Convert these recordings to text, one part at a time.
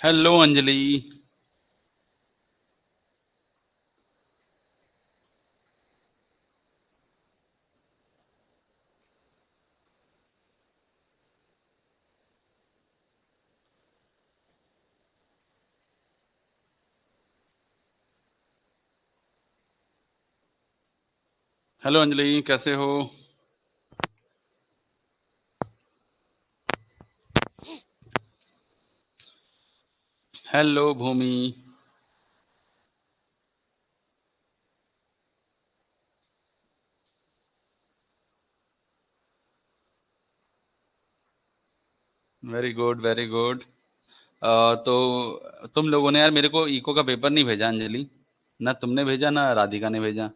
Hello Anjali. Hello Anjali, कैसे हो? Hello Bhumi. Very good, very good. तो तुम लोगों ने यार मेरे को इको का पेपर नहीं भेजा अंजलि। ना तुमने भेजा ना राधिका ने भेजा।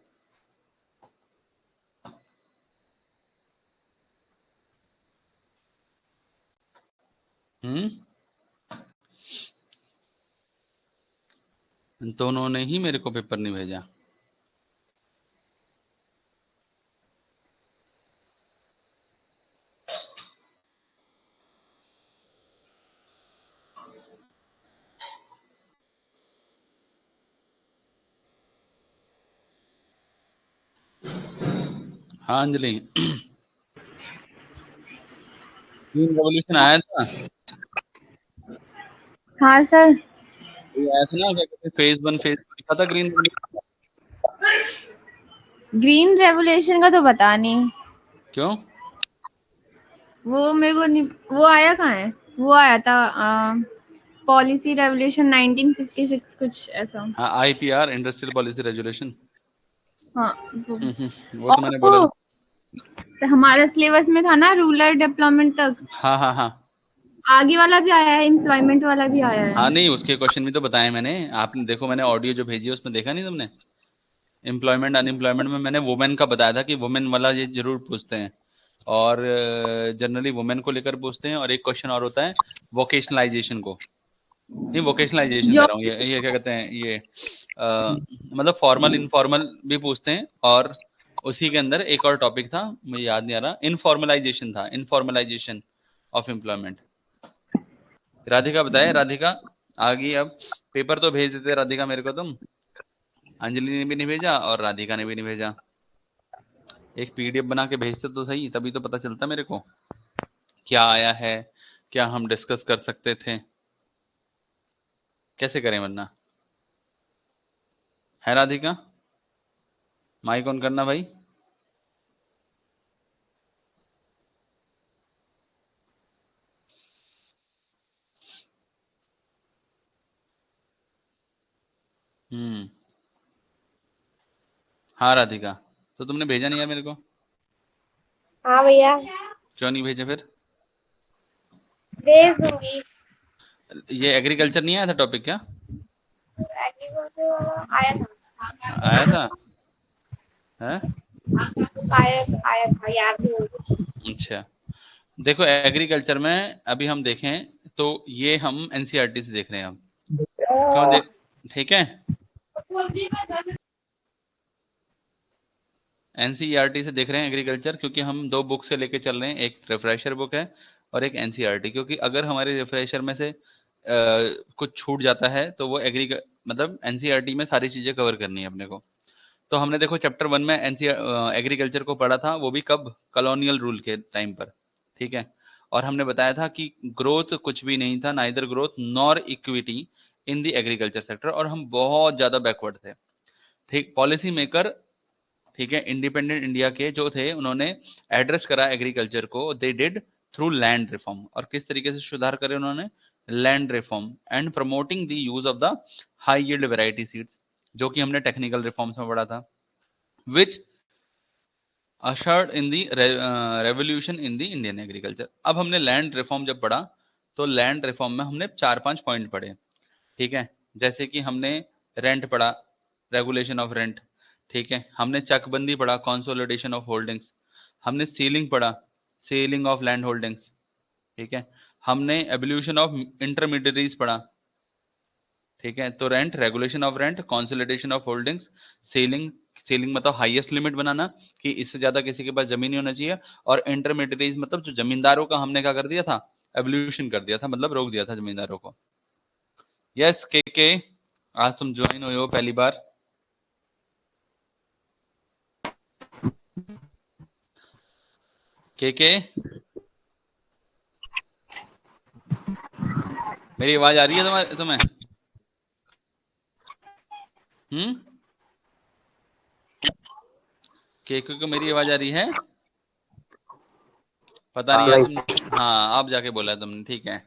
हम्म। दोनों ने ही मेरे को पेपर नहीं भेजा। हाँ अंजलि। ग्रीन रेवोल्यूशन आया था। हाँ सर। ये आया था ना, क्या कहते हैं, फेज वन फेज टू लिखा था ग्रीन रेवोल्यूशन। ग्रीन रेवोल्यूशन का तो पता नहीं। क्यों? वो मेरे को नहीं। वो आया कहाँ है? वो आया था पॉलिसी रेवोल्यूशन 1956 कुछ ऐसा। हाँ, आईपीआर, इंडस्ट्रियल पॉलिसी रेजुलेशन। हाँ वो। वो तो और मैंने बोला वो था। हमारा सिलेबस में था ना, रूरल डेवलपमेंट तक। हाँ हाँ हाँ। आगे वाला भी आया है, एम्प्लॉयमेंट वाला भी आया है। हाँ नहीं, उसके क्वेश्चन भी तो बताए मैंने। आपने देखो, मैंने ऑडियो जो भेजी है उसमें देखा नहीं तुमने? एम्प्लॉयमेंट अनएम्प्लॉयमेंट में मैंने वुमेन का बताया था कि वुमेन वाला ये जरूर पूछते हैं। और जनरली वुमेन को लेकर पूछते हैं, और एक क्वेश्चन और होता है वोकेशनलाइजेशन को। नहीं, वोकेशनलाइजेशन कह जॉब। रहा हूँ, ये क्या कहते हैं ये, मतलब फॉर्मल इनफॉर्मल भी पूछते हैं। और उसी के अंदर एक और टॉपिक था, मुझे याद नहीं आ रहा, इनफॉर्मलाइजेशन था, इनफॉर्मलाइजेशन ऑफ एम्प्लॉयमेंट। राधिका बताए, राधिका आ गई अब। पेपर तो भेज देते राधिका मेरे को तुम। अंजलि ने भी नहीं भेजा और राधिका ने भी नहीं भेजा। एक पीडीएफ बना के भेजते तो सही, तभी तो पता चलता मेरे को क्या आया है, क्या हम डिस्कस कर सकते थे। कैसे करें वरना? है राधिका? माइक ऑन करना भाई। हम्म। हाँ राधिका, तो तुमने भेजा नहीं यार मेरे को। हाँ भैया। क्यों नहीं भेजा फिर? भेज दूंगी। ये एग्रीकल्चर नहीं आया था टॉपिक क्या? एग्रीकल्चर वाला आया आया था। है? था। शायद आया था, याद नहीं होगी। अच्छा। देखो एग्रीकल्चर में अभी हम देखें तो ये हम एनसीईआरटी से देख रहे हैं हम। क्यों दे? ठीक है। एनसीईआरटी से देख रहे हैं एग्रीकल्चर, क्योंकि हम दो बुक से लेके चल रहे हैं, एक रिफ्रेशर बुक है और एक एनसीईआरटी। क्योंकि अगर हमारे रिफ्रेशर में से कुछ छूट जाता है तो वो एग्री मतलब एनसीईआरटी में सारी चीजें कवर करनी है अपने को। तो हमने देखो चैप्टर वन में एनसी एग्रीकल्चर को पढ़ा था, वो भी कब, कॉलोनियल रूल के टाइम पर। ठीक है। और हमने बताया था कि ग्रोथ कुछ भी नहीं था, neither growth nor equity in the agriculture sector, और हम बहुत ज्यादा बैकवर्ड थे। ठीक, पॉलिसी मेकर, ठीक है, इंडिपेंडेंट इंडिया के जो थे, उन्होंने एड्रेस करा एग्रीकल्चर को, they did through land reform. और किस तरीके से सुधार करे उन्होंने? Land reform and promoting the use of the high yield variety seeds, जो कि हमने टेक्निकल रिफॉर्म्स में पढ़ा था, which ushered in the revolution in the Indian agriculture. अब हमने लैंड रिफॉर्म जब पढ़ा, तो लैंड रिफॉर्म में हमने चार पांच पॉइंट पढ़े। ठीक है। जैसे कि हमने रेंट पढ़ा, रेगुलेशन ऑफ रेंट। ठीक है। हमने चकबंदी पढ़ा, कंसोलिडेशन ऑफ होल्डिंग्स। हमने सीलिंग पढ़ा, सीलिंग ऑफ लैंड होल्डिंग्स। ठीक है। हमने एवोल्यूशन ऑफ इंटरमीडियरीज पढ़ा। ठीक है। तो rent, regulation of rent, consolidation of holdings, ceiling. Ceiling मतलब हाईएस्ट लिमिट बनाना, कि इससे ज्यादा किसी के पास जमीन नहीं होना चाहिए। और इंटरमीडियरीज मतलब जो जमींदारों का हमने क्या कर दिया था, एवोल्यूशन कर दिया था, मतलब रोक दिया था जमींदारों को। यस के आज तुम ज्वाइन हुए हो पहली बार। के मेरी आवाज आ रही है तुम्हें? के को मेरी आवाज आ रही है? पता नहीं यार तुम, हाँ आप जाके बोला तुमने, ठीक है।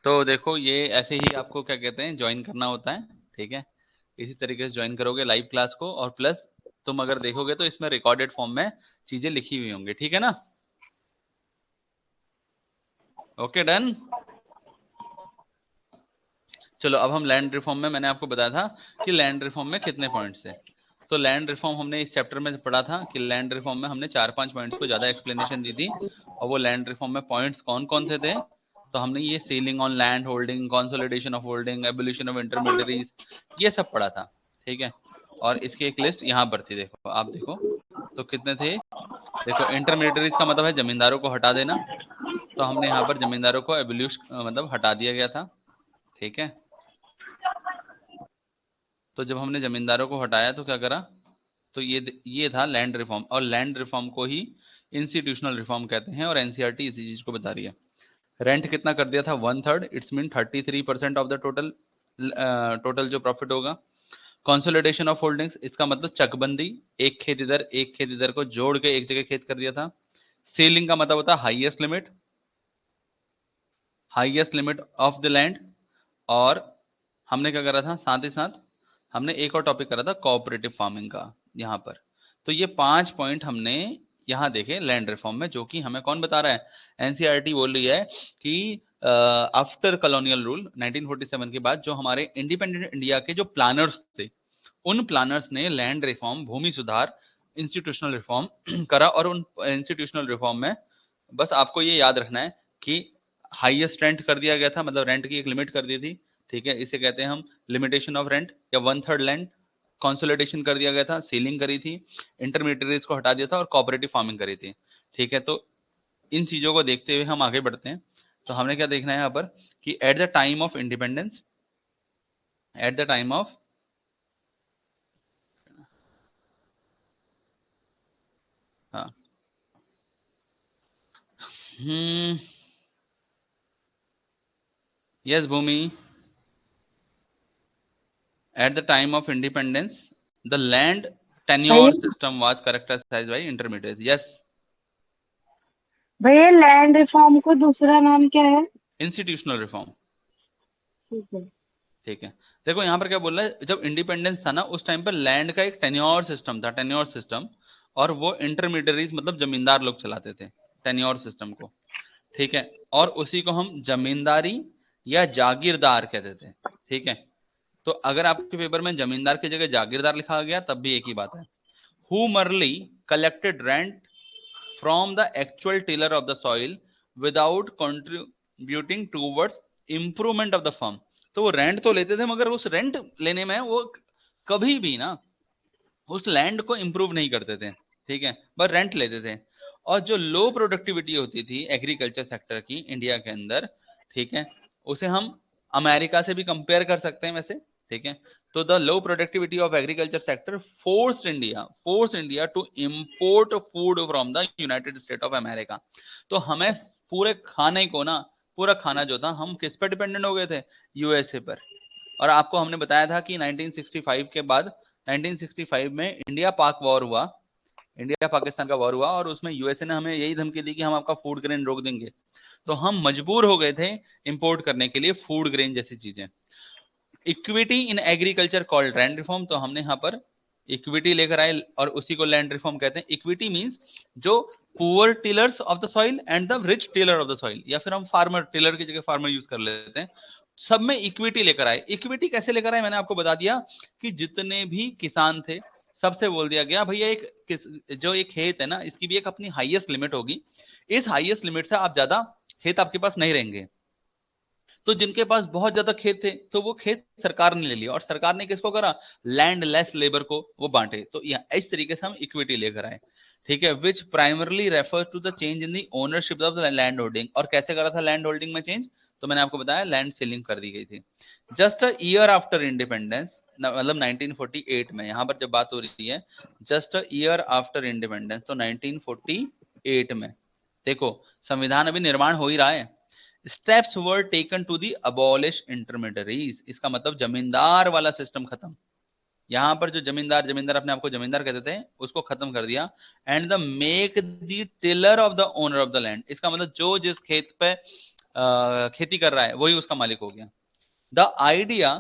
तो देखो ये ऐसे ही आपको क्या कहते हैं ज्वाइन करना होता है, ठीक है। इसी तरीके से ज्वाइन करोगे लाइव क्लास को, और प्लस तुम अगर देखोगे तो इसमें रिकॉर्डेड फॉर्म में चीजें लिखी हुई होंगी, ठीक है ना? Okay done. चलो अब हम लैंड रिफॉर्म में, मैंने आपको बताया था कि लैंड रिफॉर्म में कितने पॉइंट्स है। तो लैंड रिफॉर्म हमने इस चैप्टर में पढ़ा था कि लैंड रिफॉर्म में हमने 4-5 पॉइंट्स को ज्यादा एक्सप्लेनेशन दी थी। और वो लैंड रिफॉर्म में पॉइंट्स कौन कौन से थे? तो हमने ये ceiling on land holding, consolidation of holding, abolition of intermediaries, ये सब पढ़ा था, ठीक है। और इसकी एक लिस्ट यहाँ पर थी, देखो आप देखो तो कितने थे। देखो इंटरमीडियरीज का मतलब है जमींदारों को हटा देना, तो हमने यहाँ पर जमींदारों को एबोल्यूशन मतलब हटा दिया गया था, ठीक है। तो जब हमने जमींदारों को हटाया तो क्या करा, तो ये था लैंड रिफॉर्म, और लैंड रिफॉर्म को ही इंस्टीट्यूशनल रिफॉर्म कहते हैं, और एनसीईआरटी इसी चीज को बता रही है। रेंट कितना कर दिया था? 1/3, it's mean 33% of the total, total जो प्रॉफिट होगा। कंसोलिडेशन ऑफ होल्डिंग्स, इसका मतलब चकबंदी, एक खेत इधर को जोड़ के एक जगह खेत कर दिया था। सीलिंग का मतलब होता है highest limit of the land. और हमने क्या करा था, साथ ही साथ हमने एक और टॉपिक करा था कोऑपरेटिव फार्मिंग का यहाँ पर। तो ये 5 पॉइंट हमने यहाँ देखे लैंड रिफॉर्म में, जो कि हमें कौन बता रहा है? एनसीईआरटी बोल रही है कि आफ्टर कॉलोनियल रूल 1947 के बाद जो हमारे इंडिपेंडेंट इंडिया के जो प्लानर्स थे, उन प्लानर्स ने लैंड रिफॉर्म, भूमि सुधार, इंस्टीट्यूशनल रिफॉर्म करा। और उन इंस्टीट्यूशनल रिफॉर्म में बस आपको ये याद रखना है कि हाईएस्ट रेंट कर दिया गया था, मतलब रेंट की एक लिमिट कर दी थी, ठीक है। इसे कहते हैं हम लिमिटेशन ऑफ रेंट या 1/3 लैंड। कंसोलिडेशन कर दिया गया था, सीलिंग करी थी, इंटरमीडिएटरीज को हटा दिया था, और कोऑपरेटिव फार्मिंग करी थी, ठीक है। तो इन चीजों को देखते हुए हम आगे बढ़ते हैं। तो हमने क्या देखना है यहाँ पर कि at the time of independence, at the time of, हाँ, yes Bhumi, at the time of independence the land tenure system was characterized by intermediaries. Yes, भैया लैंड रिफॉर्म को दूसरा नाम क्या है? इंस्टीट्यूशनल रिफॉर्म, ठीक है। ठीक है। देखो यहाँ पर क्या बोल रहा है, जब इंडिपेंडेंस था ना उस टाइम पर लैंड का एक टेन्योर सिस्टम था, टेन्योर सिस्टम, और वो इंटरमीडियरीज मतलब जमींदार लोग चलाते थे टेन्योर सिस्टम को, ठीक है। और उसी को हम जमींदारी या जागीरदार कहते थे, ठीक है। तो अगर आपके पेपर में जमींदार की जगह जागीरदार लिखा गया तब भी एक ही बात है। हु मरली collected rent from the actual tiller of the soil without contributing towards improvement of the farm। तो वो रेंट तो लेते थे, मगर उस रेंट लेने में वो कभी भी ना उस लैंड को इंप्रूव नहीं करते थे, ठीक है, बस रेंट लेते थे। और जो लो प्रोडक्टिविटी होती थी एग्रीकल्चर सेक्टर की इंडिया के अंदर, ठीक है, उसे हम अमेरिका से भी कंपेयर कर सकते हैं वैसे, ठीक है। तो the low productivity of agriculture sector force India to import food from the United State of America. तो हमें पूरे खाने को ना, पूरा खाना जो था हम किस पर डिपेंडेंट हो गए थे? यूएसए पर। और आपको हमने बताया था कि 1965 के बाद, 1965 में इंडिया पाक वॉर हुआ, इंडिया पाकिस्तान का वॉर हुआ, और उसमें यूएसए ने हमें यही धमकी दी कि हम आपका फूड ग्रेन रोक देंगे। तो हम मजबूर हो गए थे इंपोर्ट करने के लिए फूड ग्रेन जैसी चीजें। Equity in agriculture called land reform, तो हमने यहाँ पर इक्विटी लेकर आए और उसी को लैंड रिफॉर्म कहते हैं। इक्विटी मींस जो poor tillers of the soil and the rich tiller of the soil, या फिर हम फार्मर, टिलर की जगह फार्मर यूज कर लेते हैं, सब में इक्विटी लेकर आए। इक्विटी कैसे लेकर आए मैंने आपको बता दिया कि जितने भी किसान थे सबसे बोल दिया गया भैया जो एक खेत है ना इसकी भी एक अपनी हाईएस्ट लिमिट होगी, इस हाईएस्ट लिमिट से आप ज्यादा खेत आपके पास नहीं रहेंगे। तो जिनके पास बहुत ज्यादा खेत थे तो वो खेत सरकार ने ले लिया, और सरकार ने किसको करा? लैंड लेस लेबर को वो बांटे। तो इस तरीके से हम इक्विटी लेकर आए, ठीक है, which primarily refers to the change in the ownership of the land holding. और कैसे करा था लैंड होल्डिंग में चेंज? तो मैंने आपको बताया लैंड सीलिंग कर दी गई थी। Just a year after independence, मतलब 1948 में, यहाँ पर जब बात हो रही है just a year after independence, तो 1948 में देखो संविधान अभी निर्माण हो ही रहा है। Steps were taken to the abolish intermediaries, इसका मतलब जमींदार वाला सिस्टम खत्म। यहां पर जो जमींदार अपने आपको जमींदार कहते थे उसको खत्म कर दिया। And the make the tiller of the owner of the land, इसका मतलब जो जिस खेत पे खेती कर रहा है वही उसका मालिक हो गया। The idea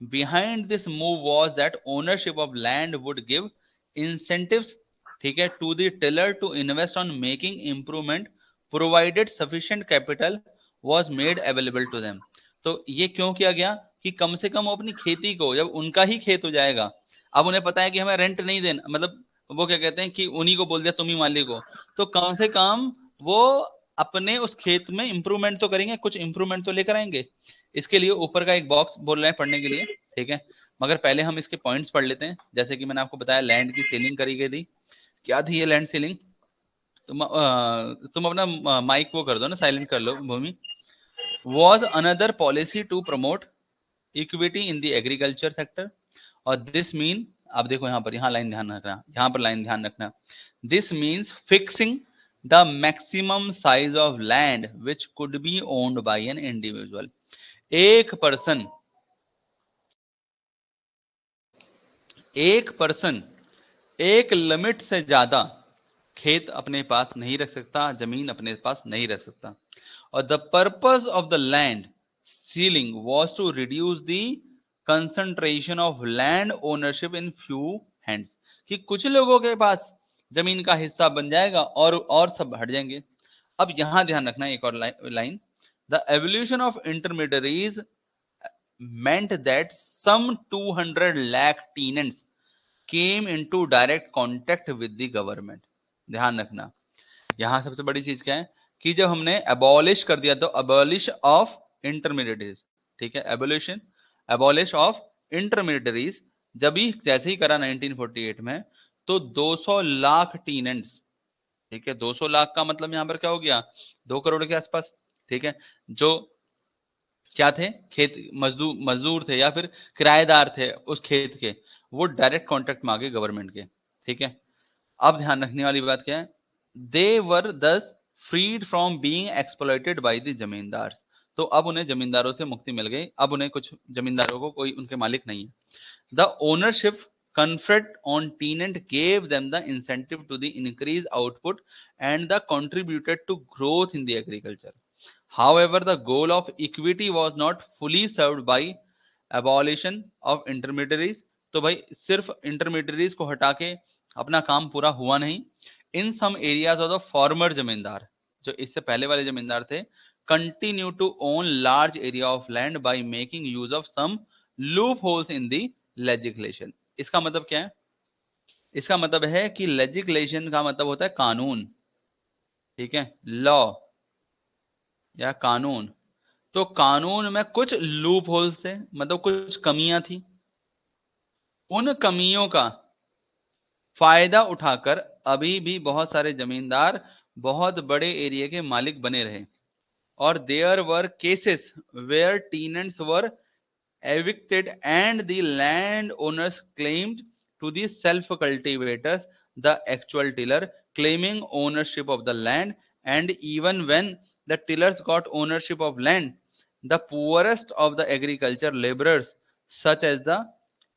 behind this move was that ownership of land would give incentives, ठीक है, to the tiller to invest on making improvement provided sufficient capital was made available to them. तो ये क्यों किया गया कि कम से कम वो अपनी खेती को, जब उनका ही खेत हो जाएगा, अब उन्हें पता है कि हमें रेंट नहीं देना, मतलब वो क्या कहते हैं कि उन्हीं को बोल दिया तुम ही मालिक हो, तो कम से कम वो अपने उस खेत में इंप्रूवमेंट तो करेंगे, कुछ इंप्रूवमेंट तो लेकर आएंगे। इसके लिए ऊपर का एक बॉक्स बोल रहे हैं पढ़ने के लिए, ठीक है, मगर पहले हम इसके पॉइंट्स पढ़ लेते हैं। जैसे कि मैंने आपको बताया लैंड की सेलिंग करी गई थी। क्या थी ये लैंड सेलिंग? तुम अपना माइक वो कर दो ना, साइलेंट कर लो भूमि। was another policy to promote equity in the agriculture sector, और this mean, अब देखो यहाँ पर, यहाँ लाइन ध्यान रखना, यहाँ पर लाइन ध्यान रखना, this means fixing the maximum size of land which could be owned by an individual। एक पर्सन एक लिमिट से ज्यादा खेत अपने पास नहीं रख सकता, जमीन अपने पास नहीं रख सकता। और the purpose of the land ceiling was to reduce the concentration of land ownership in few hands, कि कुछ लोगों के पास जमीन का हिस्सा बन जाएगा और सब हट जाएंगे। अब यहां ध्यान रखना एक और line, the evolution of intermediaries meant that some 200 lakh tenants came into direct contact with the government। ध्यान रखना, यहां सबसे बड़ी चीज क्या है कि जब हमने अबॉलिश कर दिया, तो अबॉलिश ऑफ इंटरमीडियरीज, ठीक है, अबॉलिश ऑफ इंटरमीडियरीज जब ही जैसे ही करा 1948 में, तो 200 लाख टीनेंट्स, ठीक है, 200 लाख का मतलब यहां पर क्या हो गया, 2 करोड़ के आसपास, ठीक है, जो क्या थे, खेत मजदूर थे या फिर किराएदार थे उस खेत के, वो डायरेक्ट कॉन्ट्रैक्ट में आ गए गवर्नमेंट के, ठीक है। अब ध्यान रखने वाली बात क्या है, they were thus freed from being exploited by the zamindar, तो अब उन्हें जमींदारों से मुक्ति मिल गई, अब उन्हें कुछ जमींदारों को कोई उनके मालिक नहीं है। The ownership conferred on tenant gave them the incentive to the increase output and the contributed to growth in the agriculture। However, the goal of equity was not fully served by abolition of intermediaries। तो भाई सिर्फ intermediaries को हटा के अपना काम पूरा हुआ नहीं। In some areas of the former zamindar, जो इससे पहले वाले जमींदार थे, continue to own large area of land by making use of some loopholes in the legislation. इसका मतलब क्या है? इसका मतलब है कि लेजिस्लेशन का मतलब होता है कानून, ठीक है, लॉ या कानून। तो कानून में कुछ लूप होल्स थे, मतलब कुछ कमियां थी, उन कमियों का फायदा उठाकर अभी भी बहुत सारे जमींदार बहुत बड़े एरिया के मालिक बने रहे। और there were cases where tenants were evicted and the landowners claimed to the self cultivators the actual tiller claiming ownership of the land। And even when the tillers got ownership of land, the poorest of the agriculture laborers such as the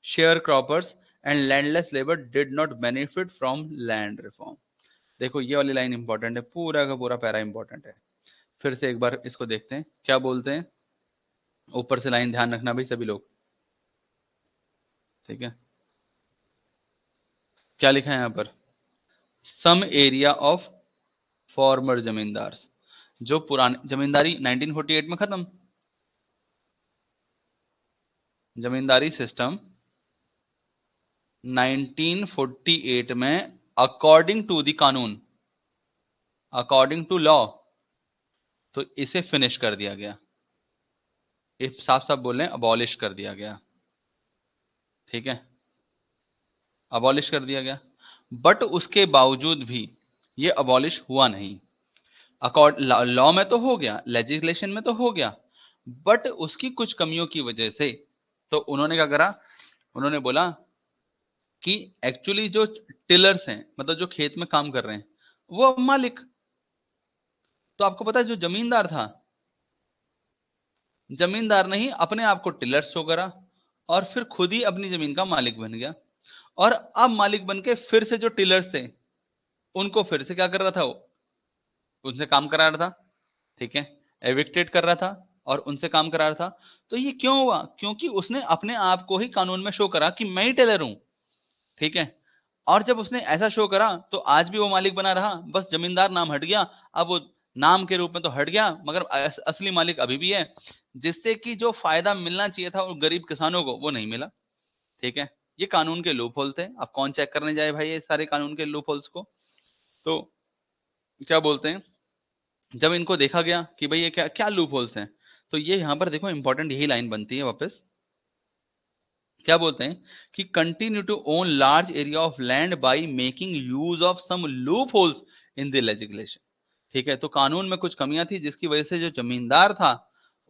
sharecroppers and landless labor did not benefit from land reform। देखो ये वाली line important है, पूरा का पूरा para important है। फिर से एक बार इसको देखते हैं क्या बोलते हैं। ऊपर से लाइन ध्यान रखना भाई सभी लोग, ठीक है। क्या लिखा है यहां पर, some area of former zamindar, जो पुराने जमींदारी 1948 में खत्म, जमींदारी सिस्टम 1948 में अकॉर्डिंग टू द कानून, अकॉर्डिंग टू लॉ, तो इसे फिनिश कर दिया गया। साफ साफ बोल रहे हैं, अबॉलिश कर दिया गया, ठीक है, अबॉलिश कर दिया गया। बट उसके बावजूद भी ये अबॉलिश हुआ नहीं। लॉ में तो हो गया, लेजिस्लेशन में तो हो गया, बट उसकी कुछ कमियों की वजह से तो उन्होंने क्या करा, उन्होंने बोला कि एक्चुअली जो टिलर्स हैं, मतलब जो खेत में काम कर रहे हैं, वो मालिक। तो आपको पता है जो जमींदार था, जमींदार ने ही अपने आप को टिलर शो करा और फिर खुद ही अपनी जमीन का मालिक बन गया। और अब मालिक बन के फिर से जो टिलर्स थे उनको फिर से क्या कर रहा था, वो उनसे काम करा रहा था, ठीक है, एविक्टेड कर रहा था और उनसे काम करा रहा था। तो ये क्यों हुआ? क्योंकि उसने अपने आप को ही कानून में शो करा कि मैं ही टेलर हूं, ठीक है। और जब उसने ऐसा शो करा तो आज भी वो मालिक बना रहा, बस जमींदार नाम हट गया। अब वो नाम के रूप में तो हट गया, मगर असली मालिक अभी भी है, जिससे कि जो फायदा मिलना चाहिए था उन गरीब किसानों को वो नहीं मिला, ठीक है। ये कानून के लूप होल थे। अब कौन चेक करने जाए भाई ये सारे कानून के लूप होल्स को? तो क्या बोलते हैं, जब इनको देखा गया कि भाई ये क्या क्या लूप होल्स हैं, तो ये यहां पर देखो इंपॉर्टेंट यही लाइन बनती है वापस। क्या बोलते हैं कि continue to own large area of land by making use of some loopholes in the legislation, ठीक है। तो कानून में कुछ कमियां थी जिसकी वजह से जो जमींदार था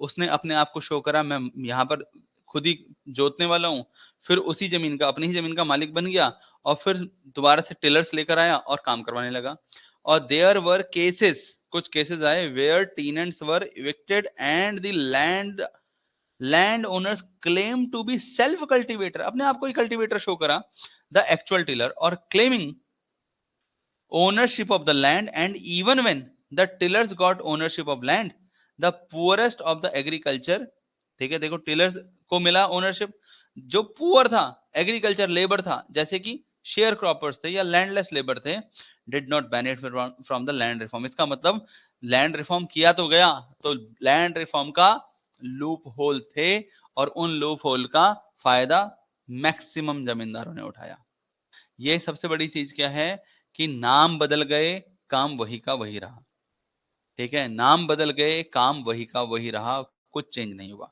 उसने अपने आप को शो करा, मैं यहाँ पर खुद ही जोतने वाला हूँ, फिर उसी जमीन का, अपनी ही जमीन का मालिक बन गया और फिर दोबारा से टिलर्स लेकर आया और काम करवाने लगा। और देयर वर केसेस, कुछ केसेस आए where tenants were evicted and the land owners claim to be self cultivator, अपने आप को ही कल्टीवेटर शो करा, द एक्चुअल टिलर, और claiming ownership of the land, and even when the tillers got ownership of land, the poorest of the agriculture, ठीक है, देखो tillers को मिला ओनरशिप, जो पुअर था एग्रीकल्चर लेबर था, जैसे कि शेयर क्रॉपर्स थे या लैंडलेस लेबर थे, did not benefit from the land reform. इसका मतलब लैंड रिफॉर्म किया तो गया, तो लैंड रिफॉर्म का लूप होल थे और उन लूप होल का फायदा मैक्सिमम जमींदारों ने उठाया। ये सबसे बड़ी चीज क्या है कि नाम बदल गए, काम वही का वही रहा, ठीक है। नाम बदल गए, काम वही का वही रहा, कुछ चेंज नहीं हुआ,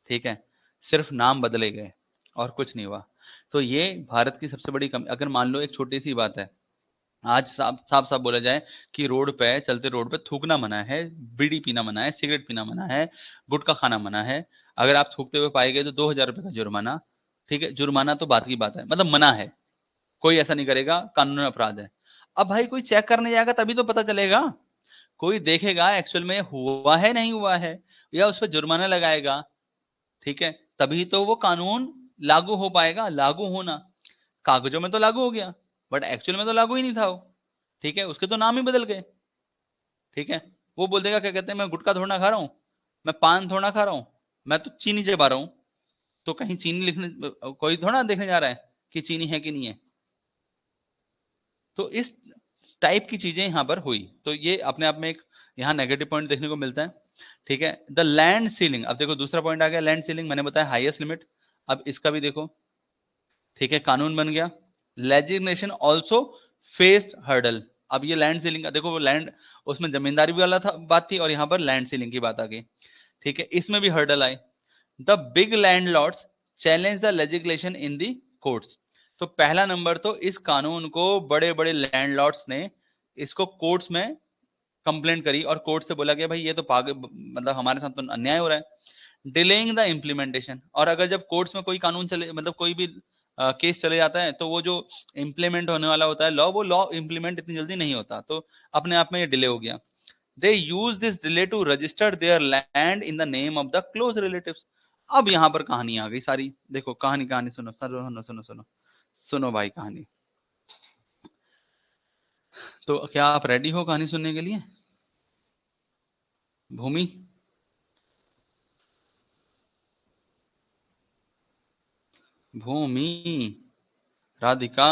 ठीक है। सिर्फ नाम बदले गए और कुछ नहीं हुआ। तो ये भारत की सबसे बड़ी कमी। अगर मान लो एक छोटी सी बात है, आज साफ साफ साफ बोला जाए कि रोड पे, चलते रोड पे थूकना मना है, बीड़ी पीना मना है, सिगरेट पीना मना है, गुटखा खाना मना है, अगर आप थूकते हुए पाए गए तो 2,000 रुपए का जुर्माना, ठीक है। जुर्माना तो बात की बात है, मतलब मना है, कोई ऐसा नहीं करेगा, कानूनी अपराध है। अब भाई कोई चेक करने जाएगा तभी तो पता चलेगा, कोई देखेगा एक्चुअल में हुआ है नहीं हुआ है, या उस पर जुर्माना लगाएगा, ठीक है, तभी तो वो कानून लागू हो पाएगा। लागू होना, कागजों में तो लागू हो गया बट एक्चुअल में तो लागू ही नहीं था वो, ठीक है, उसके तो नाम ही बदल गए, ठीक है। वो बोल देगा, क्या कहते हैं, मैं गुटखा थोड़ा ना खा रहा हूं, मैं पान थोड़ा खा रहा हूं, मैं तो चीनी चबा रहा हूं। तो कहीं चीनी लिखने कोई थोड़ा देखने जा रहा है कि चीनी है कि नहीं है। तो इस टाइप की चीजें यहां पर हुई, तो ये अपने आप में एक यहाँ नेगेटिव पॉइंट देखने को मिलता है, ठीक है। द लैंड सीलिंग, अब देखो दूसरा पॉइंट आ गया लैंड सीलिंग, मैंने बताया हाईएस्ट लिमिट। अब इसका भी देखो, ठीक है, कानून बन गया। लेजिस्लेशन ऑल्सो फेस्ड हर्डल, अब ये लैंड सीलिंग का देखो, वो लैंड उसमें जमींदारी वाला था बात थी, और यहाँ पर लैंड सीलिंग की बात आ गई, ठीक है, इसमें भी हर्डल आए। The big landlords challenge the legislation in the courts, तो पहला नंबर तो इस कानून को बड़े बड़े लैंडलॉर्ड्स ने इसको कोर्ट्स में कंप्लेंट करी, और कोर्ट से बोला गया भाई ये तो पागल, मतलब हमारे साथ तो अन्याय हो रहा है। डिलेइंग द इम्प्लीमेंटेशन, और अगर जब कोर्ट्स में कोई कानून चले, मतलब कोई भी केस चले जाता है, तो वो जो इम्प्लीमेंट होने वाला होता है लॉ, वो लॉ इम्प्लीमेंट इतनी जल्दी नहीं होता, तो अपने आप में ये डिले हो गया। They use this delay to register their land in the name of the close relatives. अब यहाँ पर कहानी आ गई सारी, देखो कहानी कहानी सुनो सुनो सुनो सुनो सुनो सुनो भाई कहानी। तो क्या आप रेडी हो कहानी सुनने के लिए? भूमि, भूमि, राधिका,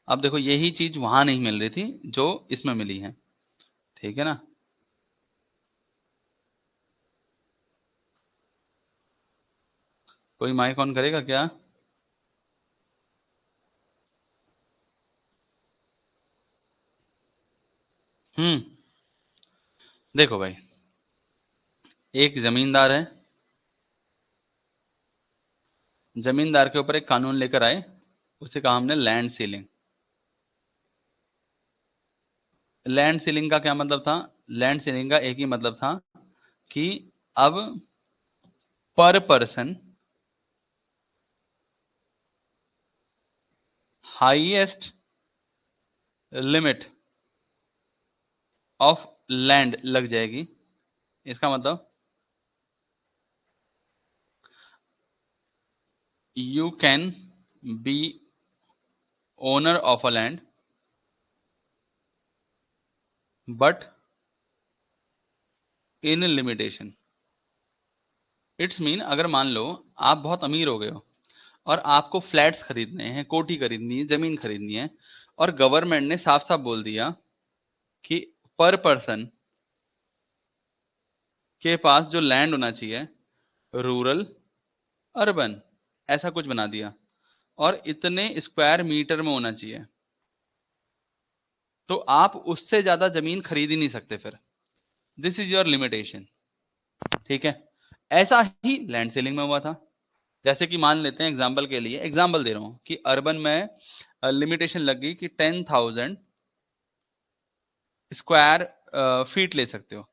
अब देखो यही चीज वहां नहीं मिल रही थी जो इसमें मिली है, ठीक है ना। कोई माइक ऑन करेगा क्या? देखो भाई, एक जमींदार है, जमींदार के ऊपर एक कानून लेकर आए, उसे कहा हमने लैंड सीलिंग। लैंड सीलिंग का क्या मतलब था? लैंड सीलिंग का एक ही मतलब था कि अब पर person highest limit of land लग जाएगी। इसका मतलब you can be owner of a land but in limitation. It's mean, अगर मान लो आप बहुत अमीर हो गए हो और आपको फ्लैट्स खरीदने हैं, कोठी खरीदनी है, जमीन खरीदनी है, और गवर्नमेंट ने साफ साफ बोल दिया कि पर पर्सन के पास जो लैंड होना चाहिए रूरल अर्बन ऐसा कुछ बना दिया और इतने स्क्वायर मीटर में होना चाहिए, तो आप उससे ज्यादा जमीन खरीद ही नहीं सकते फिर। This is your limitation. ठीक है, ऐसा ही लैंड सेलिंग में हुआ था। जैसे कि मान लेते हैं, एग्जाम्पल के लिए एग्जाम्पल दे रहा हूं कि अर्बन में लिमिटेशन लग गई कि 10,000 स्क्वायर फीट ले सकते हो।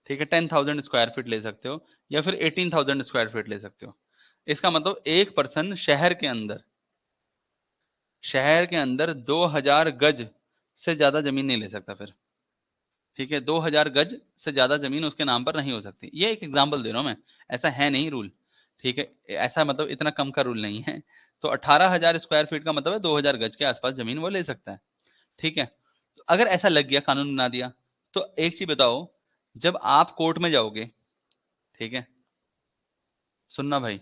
ठीक है, 10,000 स्क्वायर फीट ले सकते हो या फिर 18,000 स्क्वायर फीट ले सकते हो। इसका मतलब एक पर्सन शहर के अंदर 2,000 गज से ज्यादा जमीन नहीं ले सकता फिर। ठीक है, 2,000 गज से ज्यादा जमीन उसके नाम पर नहीं हो सकती। ये एक एग्जाम्पल दे रहा हूं मैं, ऐसा है नहीं रूल। ठीक है, ऐसा मतलब इतना कम का रूल नहीं है। तो 18,000 स्क्वायर फीट का मतलब है 2,000 गज के आसपास जमीन वो ले सकता है। ठीक है, तो अगर ऐसा लग गया, कानून बना दिया, तो एक चीज बताओ, जब आप कोर्ट में जाओगे, ठीक है, सुनना भाई,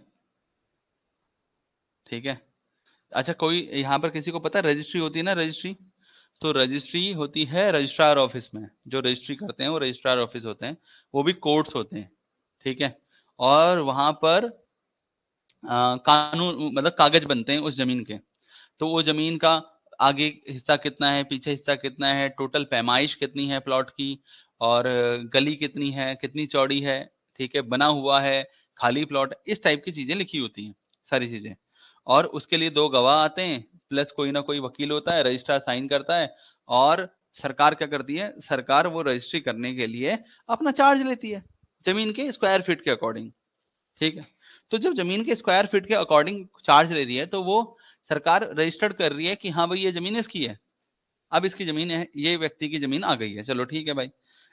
ठीक है, अच्छा कोई यहाँ पर किसी को पता है रजिस्ट्री होती है ना, रजिस्ट्री? तो रजिस्ट्री होती है रजिस्ट्रार ऑफिस में, जो रजिस्ट्री करते हैं वो रजिस्ट्रार ऑफिस होते हैं, वो भी कोर्ट्स होते हैं। ठीक है, और वहां पर कानून मतलब कागज बनते हैं उस जमीन के। तो वो जमीन का आगे हिस्सा कितना है, पीछे हिस्सा कितना है, टोटल पैमाइश कितनी है प्लॉट की, और गली कितनी है, कितनी चौड़ी है, ठीक है, बना हुआ है, खाली प्लॉट, इस टाइप की चीजें लिखी होती हैं, सारी चीजें। और उसके लिए दो गवाह आते हैं, प्लस कोई ना कोई वकील होता है, रजिस्ट्रार साइन करता है, और सरकार क्या करती है, सरकार वो रजिस्ट्री करने के लिए अपना चार्ज लेती है जमीन के स्क्वायर फीट के अकॉर्डिंग। ठीक है, तो जब जमीन के स्क्वायर फीट के अकॉर्डिंग चार्ज ले रही है, तो वो सरकार रजिस्टर्ड कर रही है कि हाँ भाई ये जमीन इसकी है। अब इसकी जमीन है, ये व्यक्ति की जमीन आ गई है, चलो ठीक है भाई,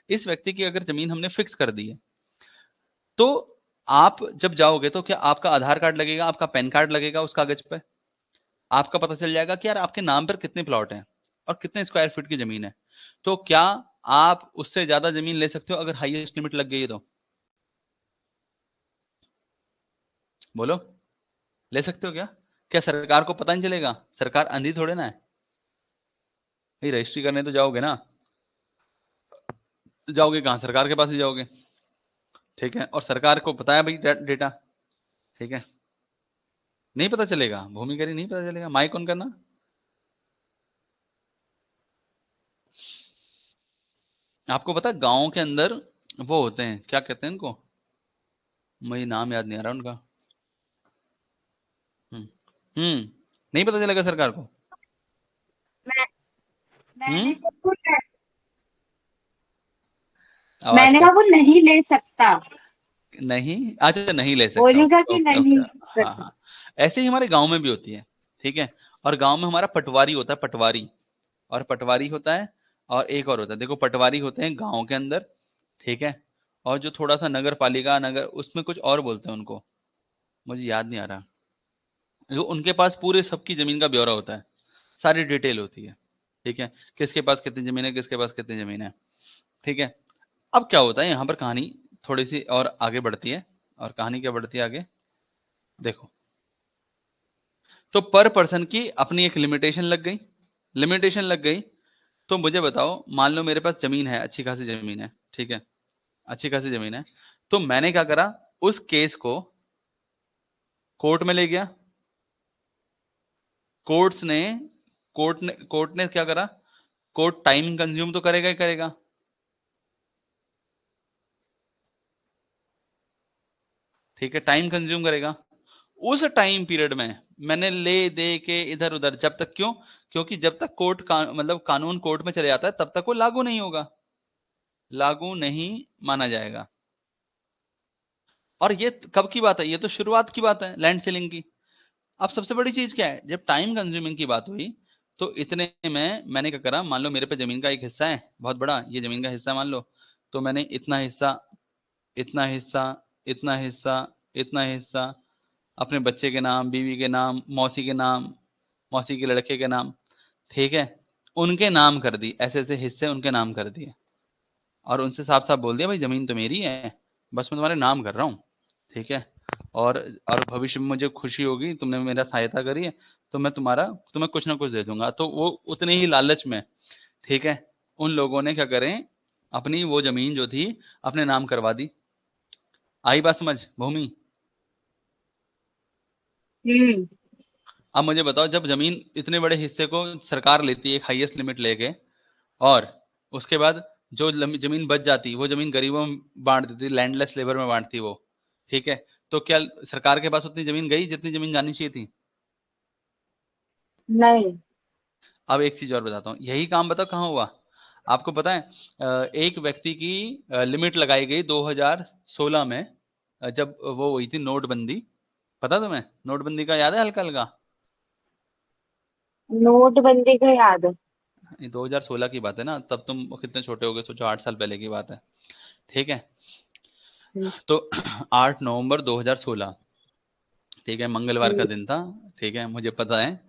इस व्यक्ति की अगर जमीन हमने फिक्स कर दी है, तो आप जब जाओगे तो क्या आपका आधार कार्ड लगेगा, आपका पैन कार्ड लगेगा उस कागज पे, आपका पता चल जाएगा कि यार आपके नाम पर कितने प्लॉट हैं और कितने स्क्वायर फीट की जमीन है। तो क्या आप उससे ज्यादा जमीन ले सकते हो अगर हाईएस्ट लिमिट लग गई है तो? बोलो, ले सकते हो क्या? क्या सरकार को पता नहीं चलेगा? सरकार अंधी थोड़े ना है भाई, रजिस्ट्री करने तो जाओगे ना, जाओगे कहाँ, सरकार के पास ही जाओगे। ठीक है, और सरकार को पता है भाई डेटा। ठीक है, नहीं पता चलेगा, भूमिकारी नहीं पता चलेगा, माइक ऑन करना। आपको पता है गाँव के अंदर वो होते हैं, क्या कहते हैं उनको, मुझे नाम याद नहीं आ रहा उनका। हम्म नहीं पता चलेगा सरकार को। मैं हम्म मैंने वो आवाज मैंने कहा कट। वो नहीं ले सकता। नहीं, अच्छा नहीं ले सकता, बोलने का ओके कि ओके नहीं ओके। ले हाँ सकता। हाँ, ऐसे ही हमारे गांव में भी होती है। ठीक है, और गांव में हमारा पटवारी होता है, पटवारी, और पटवारी होता है, और एक और होता है, देखो पटवारी होते हैं गांव के अंदर, ठीक है, और जो थोड़ा सा नगर पालिका नगर उसमें कुछ और बोलते हैं उनको, मुझे याद नहीं आ रहा, जो उनके पास पूरे सबकी जमीन का ब्यौरा होता है, सारी डिटेल होती है। ठीक है, किसके पास कितनी जमीन है, किसके पास कितनी जमीन है। ठीक है, अब क्या होता है यहाँ पर, कहानी थोड़ी सी और आगे बढ़ती है, और कहानी क्या बढ़ती है आगे, देखो। तो पर पर्सन की अपनी एक लिमिटेशन लग गई, लिमिटेशन लग गई। तो मुझे बताओ, मान लो मेरे पास जमीन है, अच्छी खासी जमीन है, ठीक है, अच्छी खासी जमीन है, तो मैंने क्या करा, उस केस को कोर्ट में ले गया। कोर्ट्स ने कोर्ट ने क्या करा, कोर्ट टाइम कंज्यूम तो करेगा ही करेगा। ठीक है, टाइम कंज्यूम करेगा। उस टाइम पीरियड में मैंने ले दे के इधर उधर, जब तक, क्यों, क्योंकि जब तक कोर्ट का मतलब कानून कोर्ट में चले जाता है तब तक वो लागू नहीं होगा, लागू नहीं माना जाएगा। और ये कब की बात है? ये तो शुरुआत की बात है लैंड सीलिंग की। अब सबसे बड़ी चीज क्या है, जब टाइम कंज्यूमिंग की बात हुई तो इतने में मैंने क्या करा, मान लो मेरे पे जमीन का एक हिस्सा है बहुत बड़ा, ये जमीन का हिस्सा मान लो, तो मैंने इतना हिस्सा, इतना हिस्सा, इतना हिस्सा, इतना हिस्सा अपने बच्चे के नाम, बीवी के नाम, मौसी के नाम, मौसी के लड़के के नाम, ठीक है, उनके नाम कर दी, ऐसे ऐसे हिस्से उनके नाम कर दिए और उनसे साफ साफ बोल दिया भाई जमीन तो मेरी है, बस मैं तुम्हारे नाम कर रहा हूँ, ठीक है। और भविष्य में मुझे खुशी होगी, तुमने मेरा सहायता करी है, तो मैं तुम्हें कुछ ना कुछ दे दूंगा। तो वो उतने ही लालच में, ठीक है, उन लोगों ने क्या करें, अपनी वो जमीन जो थी अपने नाम करवा दी। आई बात समझ भूमि? हम्म। अब मुझे बताओ, जब जमीन इतने बड़े हिस्से को सरकार लेती है एक हाईएस्ट लिमिट लेके, और उसके बाद जो जमीन बच जाती वो जमीन गरीबों में बांट देती, लैंडलेस लेबर में बांटती वो, ठीक है, तो क्या सरकार के पास उतनी जमीन गई जितनी जमीन जानी चाहिए थी? नहीं। अब एक चीज और बताता हूँ, यही काम बताओ कहाँ हुआ। आपको पता है एक व्यक्ति की लिमिट लगाई गई 2016 में, जब वो हुई थी नोटबंदी, पता तुम्हें नोटबंदी का याद है हल्का हल्का? नोटबंदी का याद है। ये 2016 की बात है ना, तब तुम कितने छोटे हो गए, सोचो 8 साल पहले की बात है, ठीक है। हम्म। तो 8 नवंबर 2016, ठीक है, मंगलवार का हम्म। दिन था, ठीक है, मुझे पता है,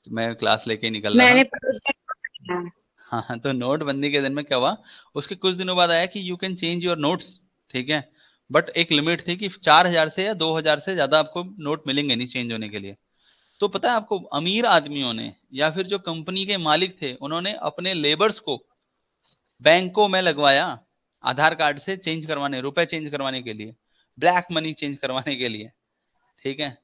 मैं क्लास लेके ही निकल रहा मैंने था। प्रोजेक्ट किया है। हाँ हाँ, तो नोटबंदी के दिन में क्या हुआ, उसके कुछ दिनों बाद आया कि you can change your notes, ठीक है, बट एक लिमिट थी कि 4,000 से या 2,000 से ज्यादा आपको नोट मिलेंगे नहीं चेंज होने के लिए। तो पता है आपको, अमीर आदमियों ने या फिर जो कंपनी के मालिक थे उन्होंने अपने लेबर्स को बैंकों में लगवाया, आधार कार्ड से चेंज करवाने, रुपए चेंज करवाने के लिए, ब्लैक मनी चेंज करवाने के लिए, ठीक है।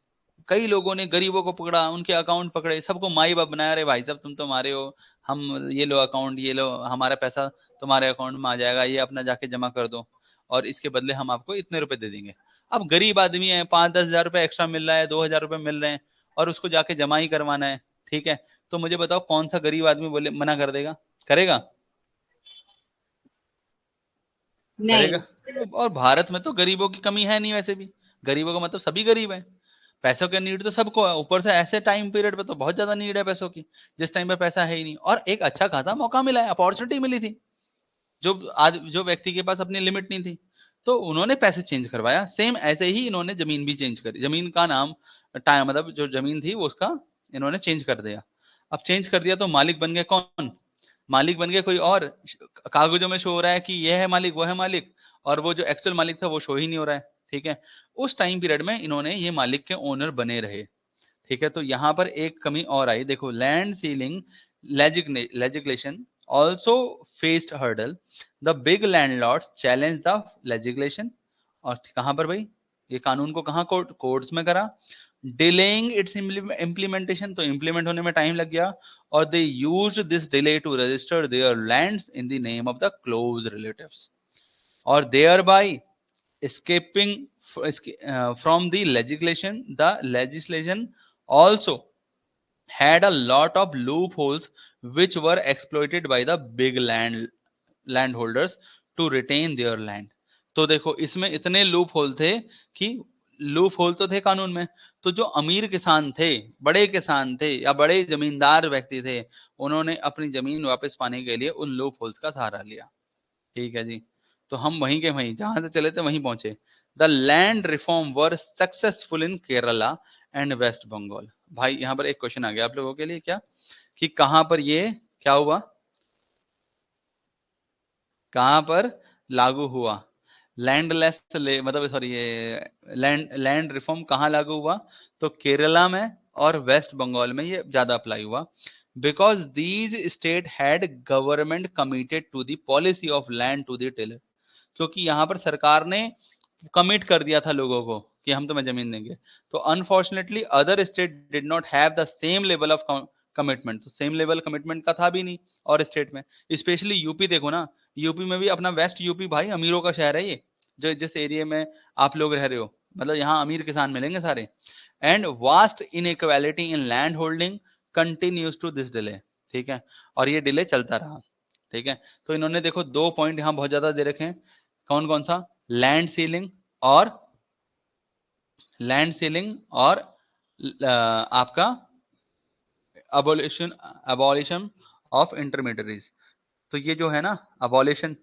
कई लोगों ने गरीबों को पकड़ा, उनके अकाउंट पकड़े, सबको माई बाप बनाया, अरे भाई साहब तुम तो हमारे हो, हम ये लो अकाउंट, ये लो हमारा पैसा तुम्हारे अकाउंट में आ जाएगा, ये अपना जाके जमा कर दो और इसके बदले हम आपको इतने रुपए दे देंगे। अब गरीब आदमी है, 5-10 हजार रुपए एक्स्ट्रा मिल रहा है, 2,000 रुपए मिल रहे हैं और उसको जाके जमा ही करवाना है, ठीक है। तो मुझे बताओ कौन सा गरीब आदमी बोले मना कर देगा? करेगा? करेगा? नहीं। और भारत में तो गरीबों की कमी है नहीं वैसे भी, गरीबों का मतलब सभी गरीब है, पैसों की नीड तो सबको है, ऊपर से ऐसे टाइम पीरियड पे तो बहुत ज्यादा नीड है पैसों की, जिस टाइम पे पैसा है ही नहीं, और एक अच्छा खासा मौका मिला है, अपॉर्चुनिटी मिली थी, जो आज जो व्यक्ति के पास अपनी लिमिट नहीं थी, तो उन्होंने पैसे चेंज करवाया। सेम ऐसे ही इन्होंने जमीन भी चेंज करी, जमीन का नाम टाइम मतलब जो जमीन थी वो उसका इन्होंने चेंज कर दिया। अब चेंज कर दिया तो मालिक बन गए कौन? मालिक बन गए कोई और, कागजों में शो हो रहा है कि ये है मालिक वो है मालिक, और वो जो एक्चुअल मालिक था वो शो ही नहीं हो रहा है, ठीक है। उस टाइम पीरियड में इन्होंने ये मालिक के ओनर बने रहे, ठीक है। तो यहाँ पर एक कमी और आई, देखो, land ceiling legislation also faced hurdle, the big landlords challenge the legislation. और कहाँ पर भाई, ये कानून को कहाँ कोर्ट्स में करा, डिलेइंग इट्स इम्प्लीमेंटेशन, तो इम्प्लीमेंट होने में टाइम लग गया, और they used this delay to register their lands in the name of the close relatives, और thereby escaping from the legislation also had a lot of loopholes which were exploited by the big landholders to retain their land। तो देखो इसमें इतने loop hole थे कि, loop hole तो थे कानून में, तो जो अमीर किसान थे, बड़े किसान थे या बड़े जमींदार व्यक्ति थे, उन्होंने अपनी जमीन वापस पाने के लिए उन लूप होल्स का सहारा लिया, ठीक है जी। तो हम वहीं के वहीं, जहां से चले थे वहीं पहुंचे। The land reform were successful in Kerala and West Bengal. भाई यहाँ पर एक क्वेश्चन आ गया आप लोगों के लिए, क्या कि कहां पर ये क्या हुआ, कहां पर लागू हुआ, मतलब सॉरी, ये लैंड रिफॉर्म कहाँ लागू हुआ? तो केरला में और वेस्ट बंगाल में ये ज्यादा अप्लाई हुआ, because these state had government committed to the policy of land to the tiller, क्योंकि यहाँ पर सरकार ने कमिट कर दिया था लोगों को कि हम तुम्हें जमीन देंगे। तो unfortunately other state did not have the same level of commitment, तो सेम लेवल कमिटमेंट का था भी नहीं और स्टेट में, स्पेशली यूपी देखो ना, यूपी में भी अपना वेस्ट यूपी भाई अमीरों का शहर है ये, जो जिस एरिया में आप लोग रह रहे हो, मतलब यहाँ अमीर किसान मिलेंगे सारे। And vast inequality in land holding continues to this delay, ठीक है, और ये डिले चलता रहा, ठीक है। तो इन्होंने देखो 2 पॉइंट यहाँ बहुत ज्यादा दे रखे हैं, कौन कौन सा, लैंड सीलिंग और लैंड सीलिंग और आपका अबॉलिशन ऑफ इंटरमीडियरीज। तो ये जो है ना अबॉलिशन,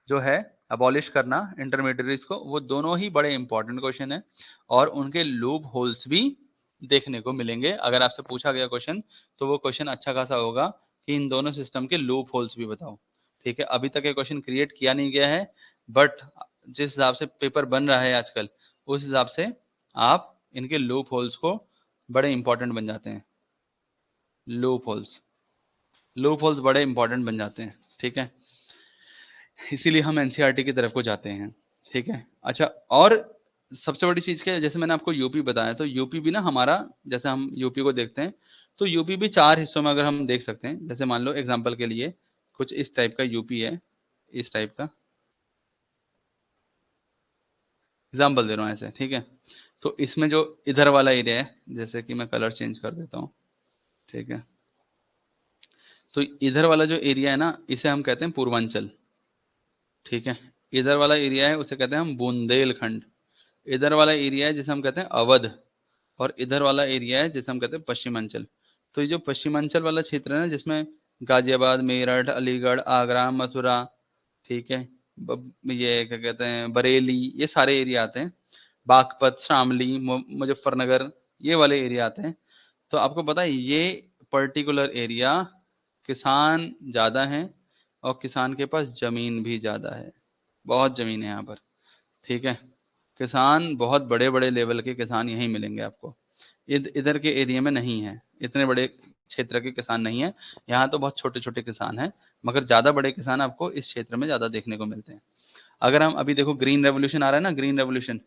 जो है अबॉलिश करना इंटरमीडियरीज को, वो दोनों ही बड़े इंपॉर्टेंट क्वेश्चन है और उनके लूप होल्स भी देखने को मिलेंगे। अगर आपसे पूछा गया क्वेश्चन तो वो क्वेश्चन अच्छा खासा होगा कि इन दोनों सिस्टम के लूप होल्स भी बताओ। ठीक है, अभी तक ये क्वेश्चन क्रिएट किया नहीं गया है, बट जिस हिसाब से पेपर बन रहा है आजकल उस हिसाब से आप इनके लूप होल्स को बड़े इंपॉर्टेंट बन जाते हैं। लूप होल्स बड़े इंपॉर्टेंट बन जाते हैं। ठीक है, इसीलिए हम एनसीईआरटी की तरफ को जाते हैं। ठीक है, अच्छा, और सबसे बड़ी चीज क्या है, जैसे मैंने आपको यूपी बताया, तो यूपी भी ना हमारा, जैसे हम यूपी को देखते हैं तो यूपी भी 4 हिस्सों में अगर हम देख सकते हैं। जैसे मान लो एग्जांपल के लिए कुछ इस टाइप का यूपी है, इस टाइप का एग्जांपल दे रहा हूँ ऐसे। ठीक है, तो इसमें जो इधर वाला एरिया है, जैसे कि मैं कलर चेंज कर देता हूँ। ठीक है, तो इधर वाला जो एरिया है ना, इसे हम कहते हैं पूर्वांचल। ठीक है, इधर वाला एरिया है उसे कहते हैं हम बुंदेलखंड। इधर वाला एरिया है जिसे हम कहते हैं अवध, और इधर वाला एरिया है जिसे हम कहते हैं पश्चिमांचल। तो ये जो पश्चिमांचल वाला क्षेत्र है ना, जिसमें गाजियाबाद, मेरठ, अलीगढ़, आगरा, मथुरा, ठीक है, ये क्या कहते हैं, बरेली, ये सारे एरिया आते हैं। बागपत, शामली, मुजफ्फरनगर, ये वाले एरिया आते हैं। तो आपको पता है ये पर्टिकुलर एरिया किसान ज़्यादा हैं और किसान के पास ज़मीन भी ज़्यादा है, बहुत ज़मीन है यहाँ पर। ठीक है, किसान बहुत बड़े बड़े लेवल के किसान यहीं मिलेंगे आपको। इधर के एरिया में नहीं है, इतने बड़े क्षेत्र के किसान नहीं है। यहाँ तो बहुत छोटे छोटे किसान हैं, मगर ज़्यादा बड़े किसान आपको इस क्षेत्र में ज़्यादा देखने को मिलते हैं। अगर हम अभी देखो ग्रीन रेवोल्यूशन आ रहा है ना, ग्रीन रेवोल्यूशन,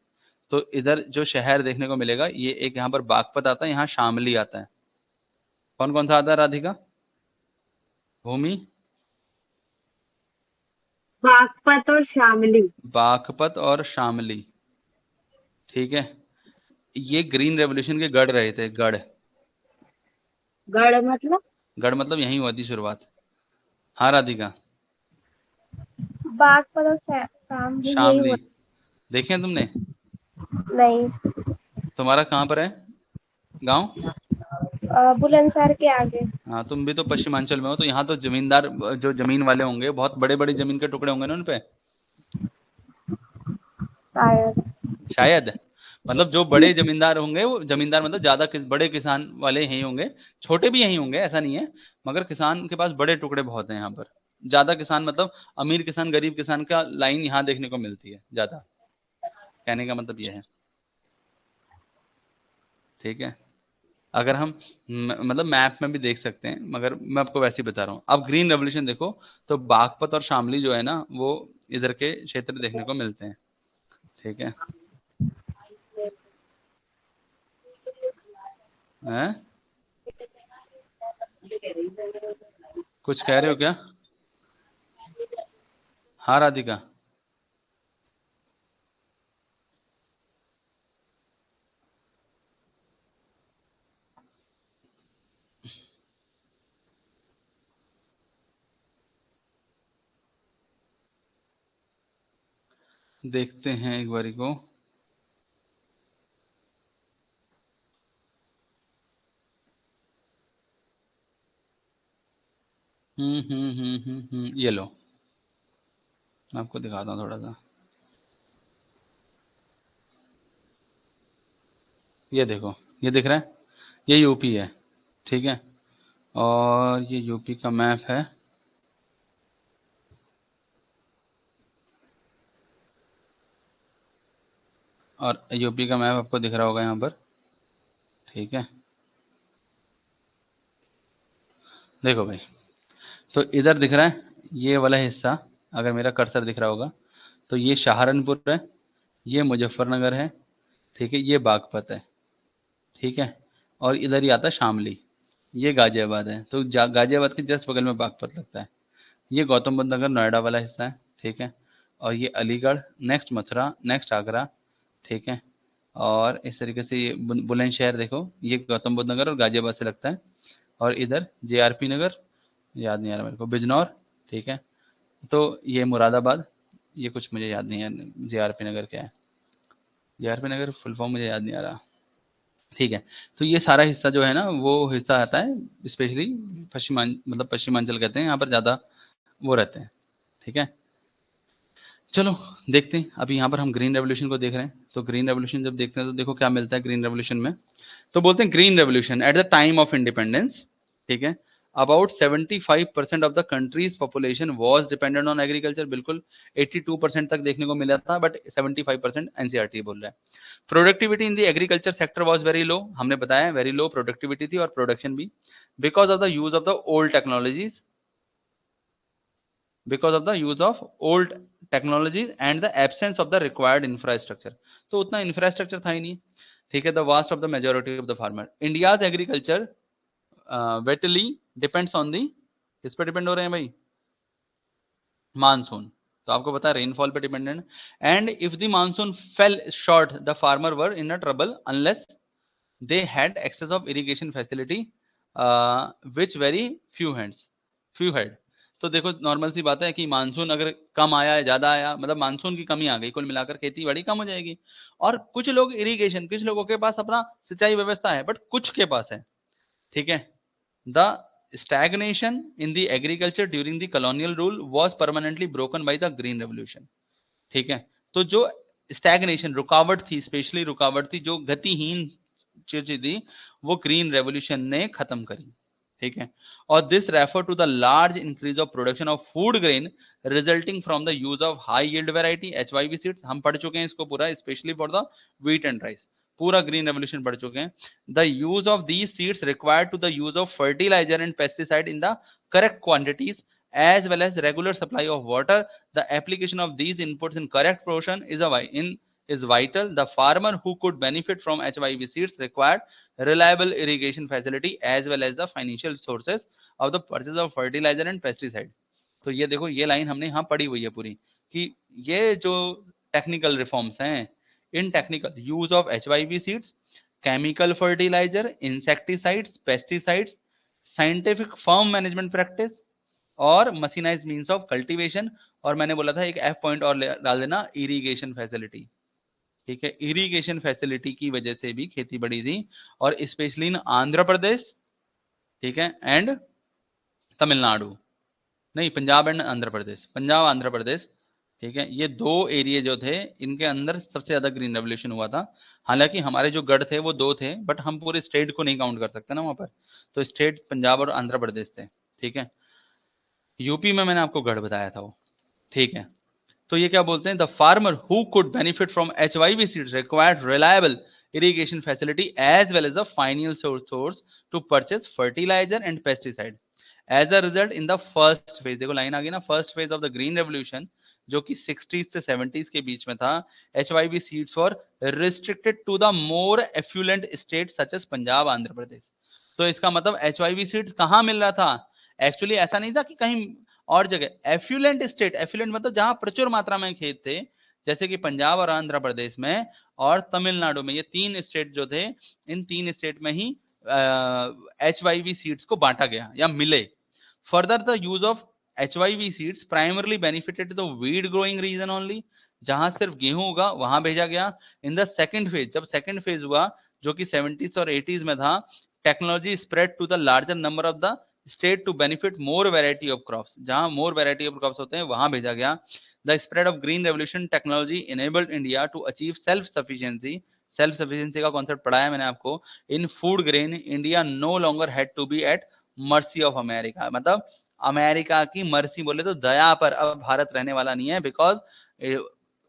तो इधर जो शहर देखने को मिलेगा, ये एक यहाँ पर बागपत आता है, यहाँ शामली आता है। कौन कौन सा आता है राधिका? भूमि, बागपत और शामली। बागपत और शामली। ठीक है, ये ग्रीन रेवोल्यूशन के गढ़ रहे थे, गढ़। गढ़ मतलब? गढ़ मतलब यहीं हुआ थी शुरुआत। हाँ राधिका। बागपत और शाम भी यही शामली हुआ। देखे हैं तुमने? नहीं, तुम्हारा कहाँ पर है गांव? बुलंदशहर के आगे। हाँ, तुम भी तो पश्चिमांचल में हो, तो यहाँ तो जमींदार, जो जमीन वाले होंगे, बहुत बड़े बड़े जमीन के टुकड़े होंगे ना उन पे, शायद। शायद। मतलब जो बड़े जमींदार होंगे, वो जमींदार मतलब ज्यादा बड़े किसान वाले यहीं होंगे, छोटे भी यहीं होंगे, ऐसा नहीं है, मगर किसान के पास बड़े टुकड़े बहुत हैं यहाँ पर। ज्यादा किसान मतलब अमीर किसान गरीब किसान का लाइन यहाँ देखने को मिलती है ज्यादा, कहने का मतलब ये है। ठीक है, अगर हम मतलब मैप में भी देख सकते हैं, मगर मैं आपको वैसे ही बता रहा हूँ। अब ग्रीन रेवोल्यूशन देखो, तो बागपत और शामली जो है ना, वो इधर के क्षेत्र देखने को मिलते हैं। ठीक है, हैं? कुछ कह रहे हो क्या? हाँ राधिका। देखते हैं एक बारी को। ये लो, मैं आपको दिखाता हूँ थोड़ा सा। ये देखो, ये दिख रहा है, ये यूपी है। ठीक है, और ये यूपी का मैप है। और यूपी का मैप आपको दिख रहा होगा यहाँ पर। ठीक है, देखो भाई, तो इधर दिख रहा है ये वाला हिस्सा, अगर मेरा कर्सर दिख रहा होगा, तो ये सहारनपुर है, ये मुजफ्फरनगर है, ठीक है, ये बागपत है। ठीक है, और इधर ही आता है शामली, ये गाजियाबाद है। तो गाजियाबाद के जस्ट बगल में बागपत लगता है। ये गौतम बुद्ध नगर नोएडा वाला हिस्सा है। ठीक है, और ये अलीगढ़, नेक्स्ट मथुरा, नेक्स्ट आगरा। ठीक है, और इस तरीके से ये बुलंदशहर देखो, ये गौतम बुद्ध नगर और गाजियाबाद से लगता है। और इधर जेआरपी नगर, याद नहीं आ रहा मेरे को, बिजनौर। ठीक है, तो ये मुरादाबाद, ये कुछ मुझे याद नहीं है जेआरपी नगर क्या है। जेआरपी नगर फुल फॉर्म मुझे याद नहीं आ रहा। ठीक है। तो ये सारा हिस्सा जो है ना वो हिस्सा आता है स्पेशली पश्चिमांचल कहते हैं, यहाँ पर ज़्यादा वो रहते हैं। ठीक है, चलो देखते हैं। अभी यहाँ पर हम ग्रीन रेवोल्यूशन को देख रहे हैं, तो ग्रीन रेवोल्यूशन जब देखते हैं तो देखो क्या मिलता है ग्रीन रेवोल्यूशन में। तो बोलते हैं green revolution eight the time of independence, ठीक है, about 75% of the countries population was dependent on agriculture. बिल्कुल 82% तक देखने को मिला था, बट 75% एनसीईआरटी बोल रहा है। Productivity in the agriculture sector was very low, हमने बताया वेरी लो प्रोडक्टिविटी थी और प्रोडक्शन भी, because of the use of the old technologies, because of the use of old technologies and the absence of the required infrastructure। तो उतना infrastructure था ही नहीं। ठीक है, the vast of the majority of the farmer, India's agriculture vitally depends on the, किस पे depend हो रहे हैं भाई, मानसून। तो आपको पता है रेनफॉल पे dependent, and if the monsoon fell short the farmer were in a trouble unless they had access of irrigation facility which very few had. तो देखो नॉर्मल सी बात है कि मानसून अगर कम आया है, ज्यादा आया, मतलब मानसून की कमी आ गई, कुल मिलाकर खेती बाड़ी कम हो जाएगी। और कुछ लोग इरिगेशन, कुछ लोगों के पास अपना सिंचाई व्यवस्था है, बट कुछ के पास है। ठीक है, the stagnation in the agriculture during the colonial rule was permanently broken by the green revolution। ठीक है, तो जो स्टैग्नेशन, रुकावट थी, स्पेशली रुकावट थी, जो गतिहीन चीज थी, वो ग्रीन रेवोल्यूशन ने खत्म करी। ठीक है, और this refer to the large increase of production of food grain resulting from the use of high yield variety HYV seeds. हम पढ़ चुके हैं इसको पूरा, specially for the wheat and rice, पूरा ग्रीन रेवोल्यूशन पढ़ चुके हैं। The use of these seeds required to the use of fertiliser and pesticide in the correct quantities as well as regular supply of water। The application of these inputs in correct proportion is vital। The farmer who could benefit from HYV seeds required reliable irrigation facility as well as the financial sources of the purchase of fertilizer and pesticide। तो ये देखो, ये line हमने यहाँ पढ़ी हुई है पूरी, कि ये जो टेक्निकल रिफॉर्म्स हैं, इन technical use of HYV seeds, chemical fertiliser, insecticides, pesticides, scientific farm management practice और मशीनाइज मीन्स ऑफ कल्टीवेशन। और मैंने बोला था एक एफ पॉइंट और डाल देना, इरिगेशन फैसिलिटी। ठीक है, इरिगेशन फैसिलिटी की वजह से भी खेती बढ़ी थी, और स्पेशली इन आंध्र प्रदेश, ठीक है, एंड तमिलनाडु, नहीं पंजाब एंड आंध्र प्रदेश, पंजाब आंध्र प्रदेश। ठीक है, ये दो एरिया जो थे, इनके अंदर सबसे ज्यादा ग्रीन रेवोल्यूशन हुआ था। हालांकि हमारे जो गढ़ थे वो दो थे, बट हम पूरे स्टेट को नहीं काउंट कर सकते ना वहां पर, तो स्टेट पंजाब और आंध्र प्रदेश थे। ठीक है, यूपी में मैंने आपको गढ़ बताया था वो। ठीक है, तो ये क्या बोलते हैं, the farmer who could benefit from HYV seeds required reliable irrigation facility as well as a financial source to purchase fertilizer and pesticide। as a result in the first phase, देखो लाइन आ गई ना, first phase of the green revolution जो कि 60s से 70s के बीच में था, HYV seeds were restricted to the more affluent state such as Punjab Andhra Pradesh. तो इसका मतलब HYV सीड्स कहाँ मिल रहा था, एक्चुअली ऐसा नहीं था कि कहीं और जगह, एफ्लुएंट स्टेट, एफ्लुएंट मतलब जहां प्रचुर मात्रा में खेत थे, जैसे कि पंजाब और आंध्र प्रदेश में और तमिलनाडु में, ये तीन स्टेट जो थे, इन तीन स्टेट में ही HYV सीड्स को बांटा गया या मिले। Further the use of HYV seeds primarily benefited the wheat growing region only, जहां सिर्फ गेहूं होगा वहां भेजा गया। इन द सेकंड फेज, जब सेकंड फेज हुआ जो कि 70s और 80s में था, technology spread to the larger number of the state to benefit more variety of crops, जहां मोर वेराइटी ऑफ क्रॉप्स होते हैं वहां भेजा गया। The spread of green revolution technology enabled India to achieve self sufficiency. Self sufficiency का concept पढ़ाया मैंने आपको। In food grain India no longer had to be at mercy of America, मतलब अमेरिका की मर्सी बोले तो दया पर अब भारत रहने वाला नहीं है, बिकॉज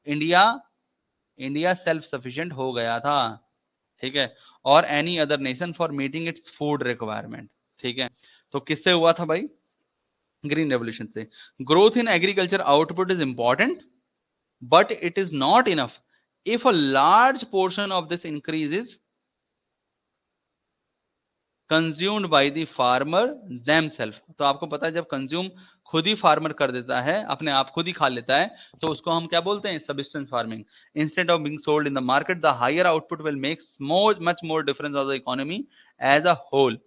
इंडिया सेल्फ सफिशिएंट हो गया था। ठीक है, और any other nation for meeting its food requirement. ठीक है, तो किससे हुआ था भाई, ग्रीन रेवोल्यूशन से। Growth in agriculture output is important but it is not enough if a large portion of this increase is consumed by the farmer themselves. तो आपको पता है जब कंज्यूम खुद ही फार्मर कर देता है, अपने आप खुद ही खा लेता है, तो उसको हम क्या बोलते हैं, subsistence farming. Instead of being sold in the market, the higher output will make much more difference of the economy as a whole.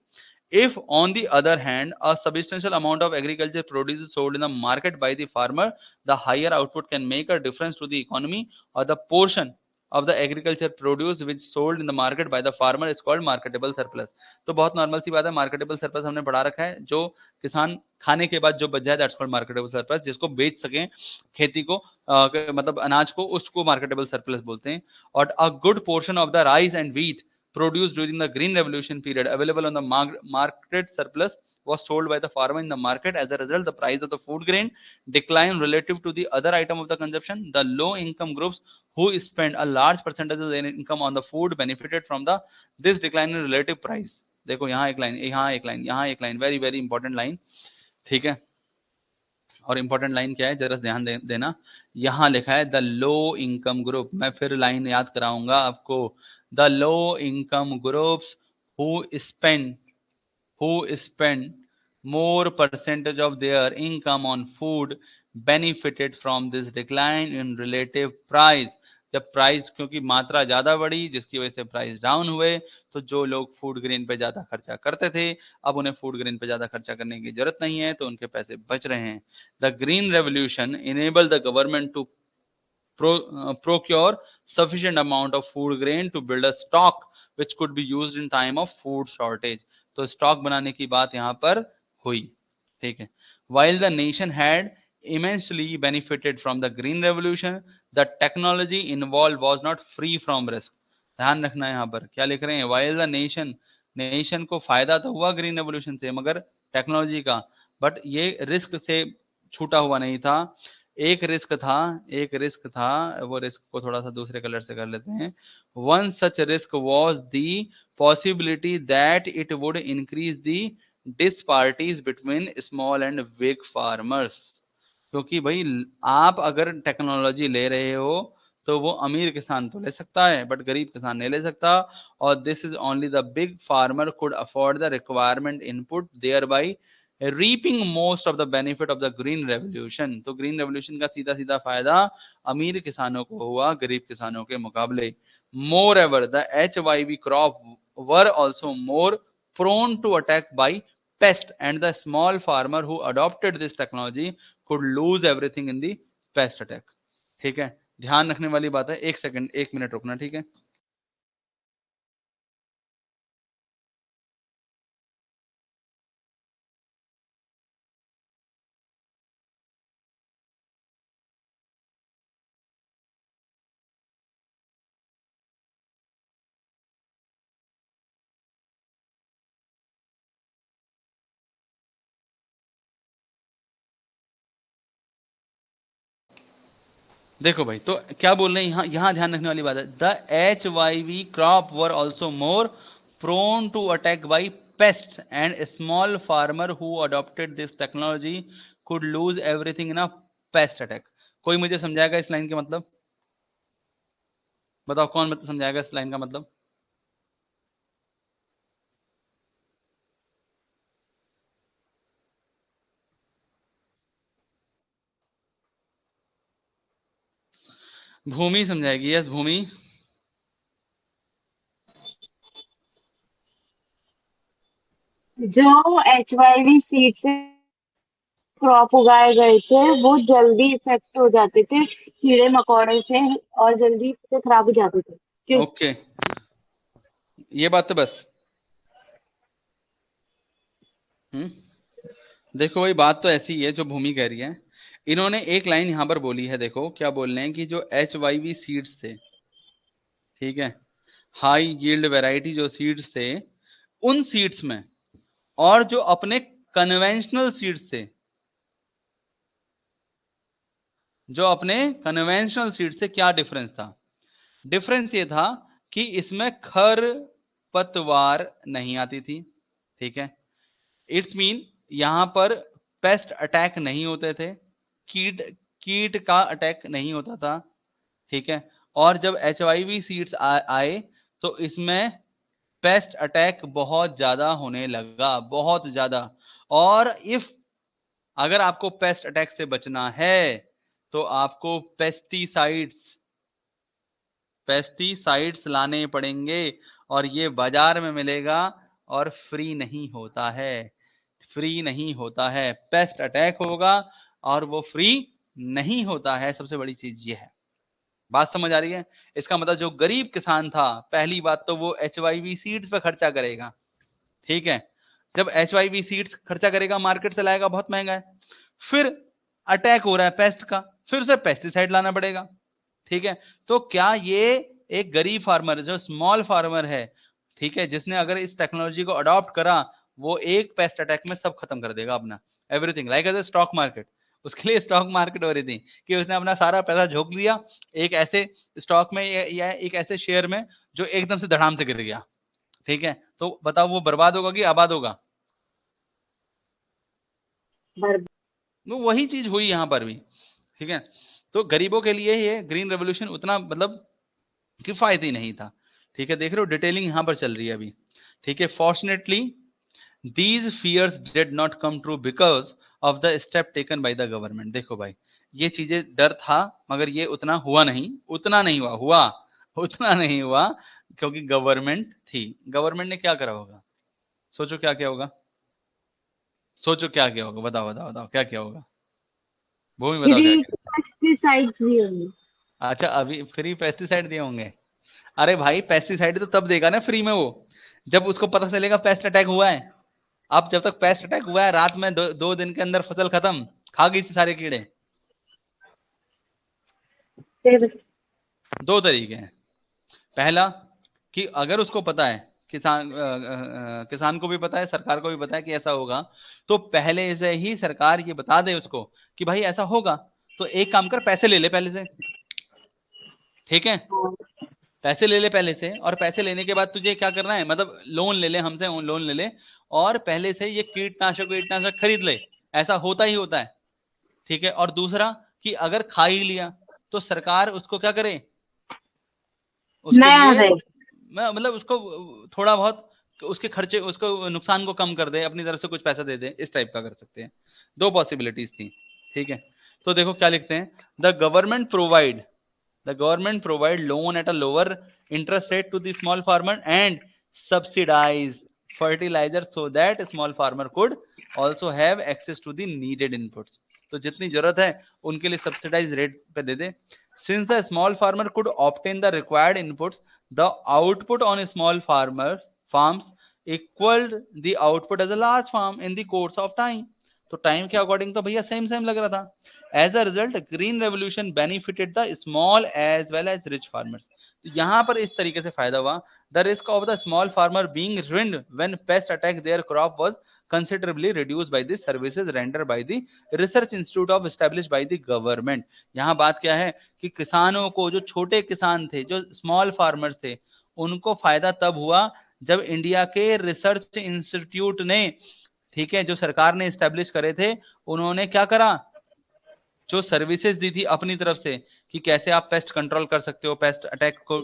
If, on the other hand, a substantial amount of agriculture produce is sold in the market by the farmer, the higher output can make a difference to the economy, or the portion of the agriculture produce which sold in the market by the farmer is called marketable surplus. तो बहुत normal सी बात है, marketable surplus हमने पढ़ा रखा है, जो किसान खाने के बाद जो बच जाए दैट्स कॉल्ड मार्केटेबल सरप्लस, जिसको बेच सकें खेती को मतलब अनाज को, उसको मार्केटेबल सरप्लस बोलते हैं. और a good portion of the rice and wheat produced during the green revolution period available on the market surplus was sold by the farmer in the market. As a result, the price of the food grain declined relative to the other item of the consumption. The low income groups who spend a large percentage of their income on the food benefited from the this decline in relative price. देखो यहाँ एक line, यहाँ एक line, यहाँ एक line, very very important line. ठीक है, और इंपॉर्टेंट लाइन क्या है जरा ध्यान देना. यहाँ लिखा है द लो इनकम ग्रुप. मैं फिर लाइन याद कराऊंगा आपको. The low income groups who spend more percentage of their income on food benefited from this decline in relative price. जब प्राइस, क्योंकि मात्रा ज्यादा बढ़ी जिसकी वजह से प्राइस डाउन हुए, तो जो लोग फूड ग्रेन पे ज्यादा खर्चा करते थे अब उन्हें फूड ग्रेन पे ज्यादा खर्चा करने की जरूरत नहीं है, तो उनके पैसे बच रहे हैं. The green revolution enable the government to procure sufficient amount of food grain to build a stock which could be used in time of food shortage. तो स्टॉक बनाने की बात यहाँ पर हुई. ठीक है. While the nation had immensely benefited from the green revolution, the technology involved was not free from risk. ध्यान रखना है यहाँ पर क्या लिख रहे हैं. While the नेशन को फायदा तो हुआ ग्रीन रेवोल्यूशन से, मगर टेक्नोलॉजी का, बट ये रिस्क से छूटा हुआ नहीं था. एक रिस्क था, वो रिस्क को थोड़ा सा दूसरे कलर से कर लेते हैं. One such risk was the possibility that it would increase the disparities between small and big farmers. क्योंकि भाई आप अगर टेक्नोलॉजी ले रहे हो तो वो अमीर किसान तो ले सकता है बट गरीब किसान नहीं ले सकता. और this is only the big farmer could afford the requirement input, thereby reaping most of the benefit of the green revolution. तो ग्रीन रेवोल्यूशन का सीधा सीधा फायदा अमीर किसानों को हुआ गरीब किसानों के मुकाबले. Moreover the HYV crop were also more prone to attack by pest and the small farmer who adopted this technology could lose everything in the pest attack. ठीक है, ध्यान रखने वाली बात है. एक सेकंड, एक मिनट रुकना. ठीक है, देखो भाई, तो क्या बोल रहे हैं यहाँ, यहाँ ध्यान रखने वाली बात है. The HYV crop were also more prone to attack by pest and small farmer who adopted this technology could lose everything in a pest attack. कोई मुझे समझाएगा इस लाइन के मतलब? बताओ कौन समझाएगा इस लाइन का मतलब? भूमि समझाएगी. यस भूमि. जो HYV सीड से क्रॉप उगाए गए थे वो जल्दी इफेक्ट हो जाते थे कीड़े मकोड़े से और जल्दी से खराब हो जाते थे. क्यों? ओके, ये बात तो बस. देखो भाई, बात तो ऐसी है जो भूमि कह रही है. इन्होंने एक लाइन यहां पर बोली है, देखो क्या बोल रहे हैं कि जो HYV सीड्स थे, ठीक है, हाई यील्ड वैरायटी जो सीड्स थे, उन सीड्स में और जो अपने कन्वेंशनल सीड्स थे, जो अपने कन्वेंशनल सीड से क्या डिफरेंस था? डिफरेंस ये था कि इसमें खर पतवार नहीं आती थी. ठीक है, इट्स मीन यहां पर पेस्ट अटैक नहीं होते थे, कीट कीट का अटैक नहीं होता था. ठीक है, और जब HYV सीड्स आए तो इसमें पेस्ट अटैक बहुत ज्यादा होने लगा, बहुत ज्यादा. और इफ अगर आपको पेस्ट अटैक से बचना है तो आपको पेस्टिसाइड्स लाने पड़ेंगे, और ये बाजार में मिलेगा और फ्री नहीं होता है. फ्री नहीं होता है, पेस्ट अटैक होगा और वो फ्री नहीं होता है. सबसे बड़ी चीज ये है. बात समझ आ रही है? इसका मतलब जो गरीब किसान था, पहली बात तो वो HYV सीड्स पे खर्चा करेगा, ठीक है। जब HYV सीड्स खर्चा करेगा, मार्केट से लाएगा, बहुत महंगा है। फिर अटैक हो रहा है पेस्ट का, फिर उसे पेस्टिसाइड लाना पड़ेगा, ठीक है। तो क्या ये एक गरीब फार्मर, जो स्मॉल फार्मर है, ठीक है, जिसने अगर इस टेक्नोलॉजी को अडॉप्ट करा, वो एक पेस्ट अटैक में सब खत्म कर देगा अपना everything, like as a stock market. उसके लिए स्टॉक मार्केट हो रही थी कि उसने अपना सारा पैसा झोंक दिया एक ऐसे स्टॉक में या एक ऐसे शेयर में जो एकदम से धड़ाम से गिर गया, ठीक है। तो बताओ वो बर्बाद होगा कि आबाद होगा? वो वही चीज हुई यहाँ पर भी, ठीक है। तो गरीबों के लिए ये ग्रीन रेवोल्यूशन उतना मतलब किफायती नहीं था, ठीक है। देख रहे हो डिटेलिंग यहाँ पर चल रही है अभी, ठीक है। Fortunately these fears did not come true because of the step taken by the government. देखो भाई, ये चीजें डर था मगर ये उतना हुआ नहीं, उतना नहीं हुआ उतना नहीं हुआ, क्योंकि गवर्नमेंट थी। गवर्नमेंट ने क्या करा होगा? सोचो क्या क्या होगा, सोचो क्या क्या होगा, बताओ बताओ बताओ क्या क्या होगा, भूमि बताओ क्या फ्री क्या। पेस्टिसाइड्स भी होंगे। अच्छा, अभी फ्री पेस्टिसाइड दिए होंगे? अरे भाई पेस्टिसाइड तो तब देगा ना फ्री में वो, जब उसको पता चलेगा पेस्ट अटैक हुआ है। अब जब तक पेस्ट अटैक हुआ है, रात में 2 दिन के अंदर फसल खत्म, खा गई थी सारे कीड़े। फिर दो तरीके हैं, पहला कि अगर उसको पता है, किसान को भी पता है, सरकार को भी पता है कि ऐसा होगा, तो पहले से ही सरकार ये बता दे उसको कि भाई ऐसा होगा, तो एक काम कर, पैसे ले ले पहले से, ठीक है। पैसे ले ले पहले से, और पैसे लेने के बाद तुझे क्या करना है, मतलब लोन ले ले हमसे, लोन ले ले, और पहले से ये कीटनाशक खरीद ले, ऐसा होता ही होता है, ठीक है। और दूसरा कि अगर खा ही लिया तो सरकार उसको क्या करे, उसके नया लिए है। मतलब उसको थोड़ा बहुत उसके खर्चे, उसको नुकसान को कम कर दे, अपनी तरफ से कुछ पैसा दे दे, इस टाइप का कर सकते हैं। दो पॉसिबिलिटीज थी, ठीक है। तो देखो क्या लिखते हैं, the government provide loan at a lower interest rate to the small farmer and subsidize fertilizer so that a small farmer could also have access to the needed inputs। तो जितनी जरूरत है उनके लिए सब्सिडाइज रेट पे दे दे। Since the small farmer could obtain the required inputs, the output on small farms equaled the output as a large farm in the course of time। तो time के according तो भैया सेम सेम लग रहा था। As a result, green revolution benefited the small as well as rich farmers। तो यहाँ पर इस तरीके से फायदा हुआ, the risk of the small farmer being ruined when pest attack their crop was considerably reduced by the services rendered by the research institute of established by the government। यहाँ बात क्या है कि किसानों को, जो छोटे किसान थे, जो स्मॉल फार्मर्स थे, उनको फायदा तब हुआ जब इंडिया के रिसर्च इंस्टीट्यूट ने, ठीक है, जो सरकार ने स्टैब्लिश करे थे, उन्होंने क्या करा, जो सर्विसेज दी थी अपनी तरफ से कि कैसे आप पेस्ट कंट्रोल कर सकते हो, पेस्ट अटैक को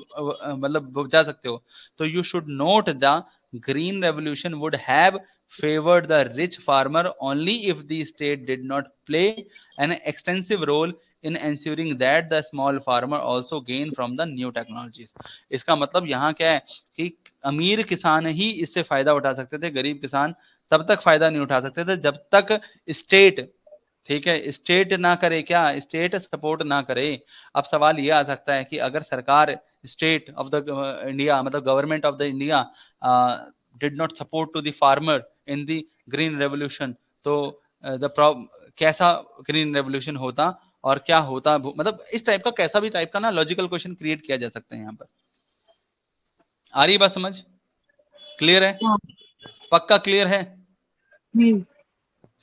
मतलब बुझा सकते हो। तो you should note the green revolution would have favored the rich farmer only if the state did not play an extensive role in ensuring that the small farmer also gain from the new technologies। इसका मतलब यहाँ क्या है कि अमीर किसान ही इससे फायदा उठा सकते थे, गरीब किसान तब तक फायदा नहीं उठा सकते थे जब तक स्टेट, ठीक है, स्टेट ना करे, क्या स्टेट सपोर्ट ना करे। अब सवाल ये आ सकता है कि अगर सरकार, स्टेट ऑफ द इंडिया, मतलब government of the India did not support to the farmer in the green revolution, तो कैसा ग्रीन रेवोल्यूशन होता और क्या होता, मतलब इस टाइप का कैसा भी टाइप का ना लॉजिकल क्वेश्चन क्रिएट किया जा सकता है यहाँ पर। आ रही बात समझ? क्लियर है? हाँ। पक्का क्लियर है? हम्म।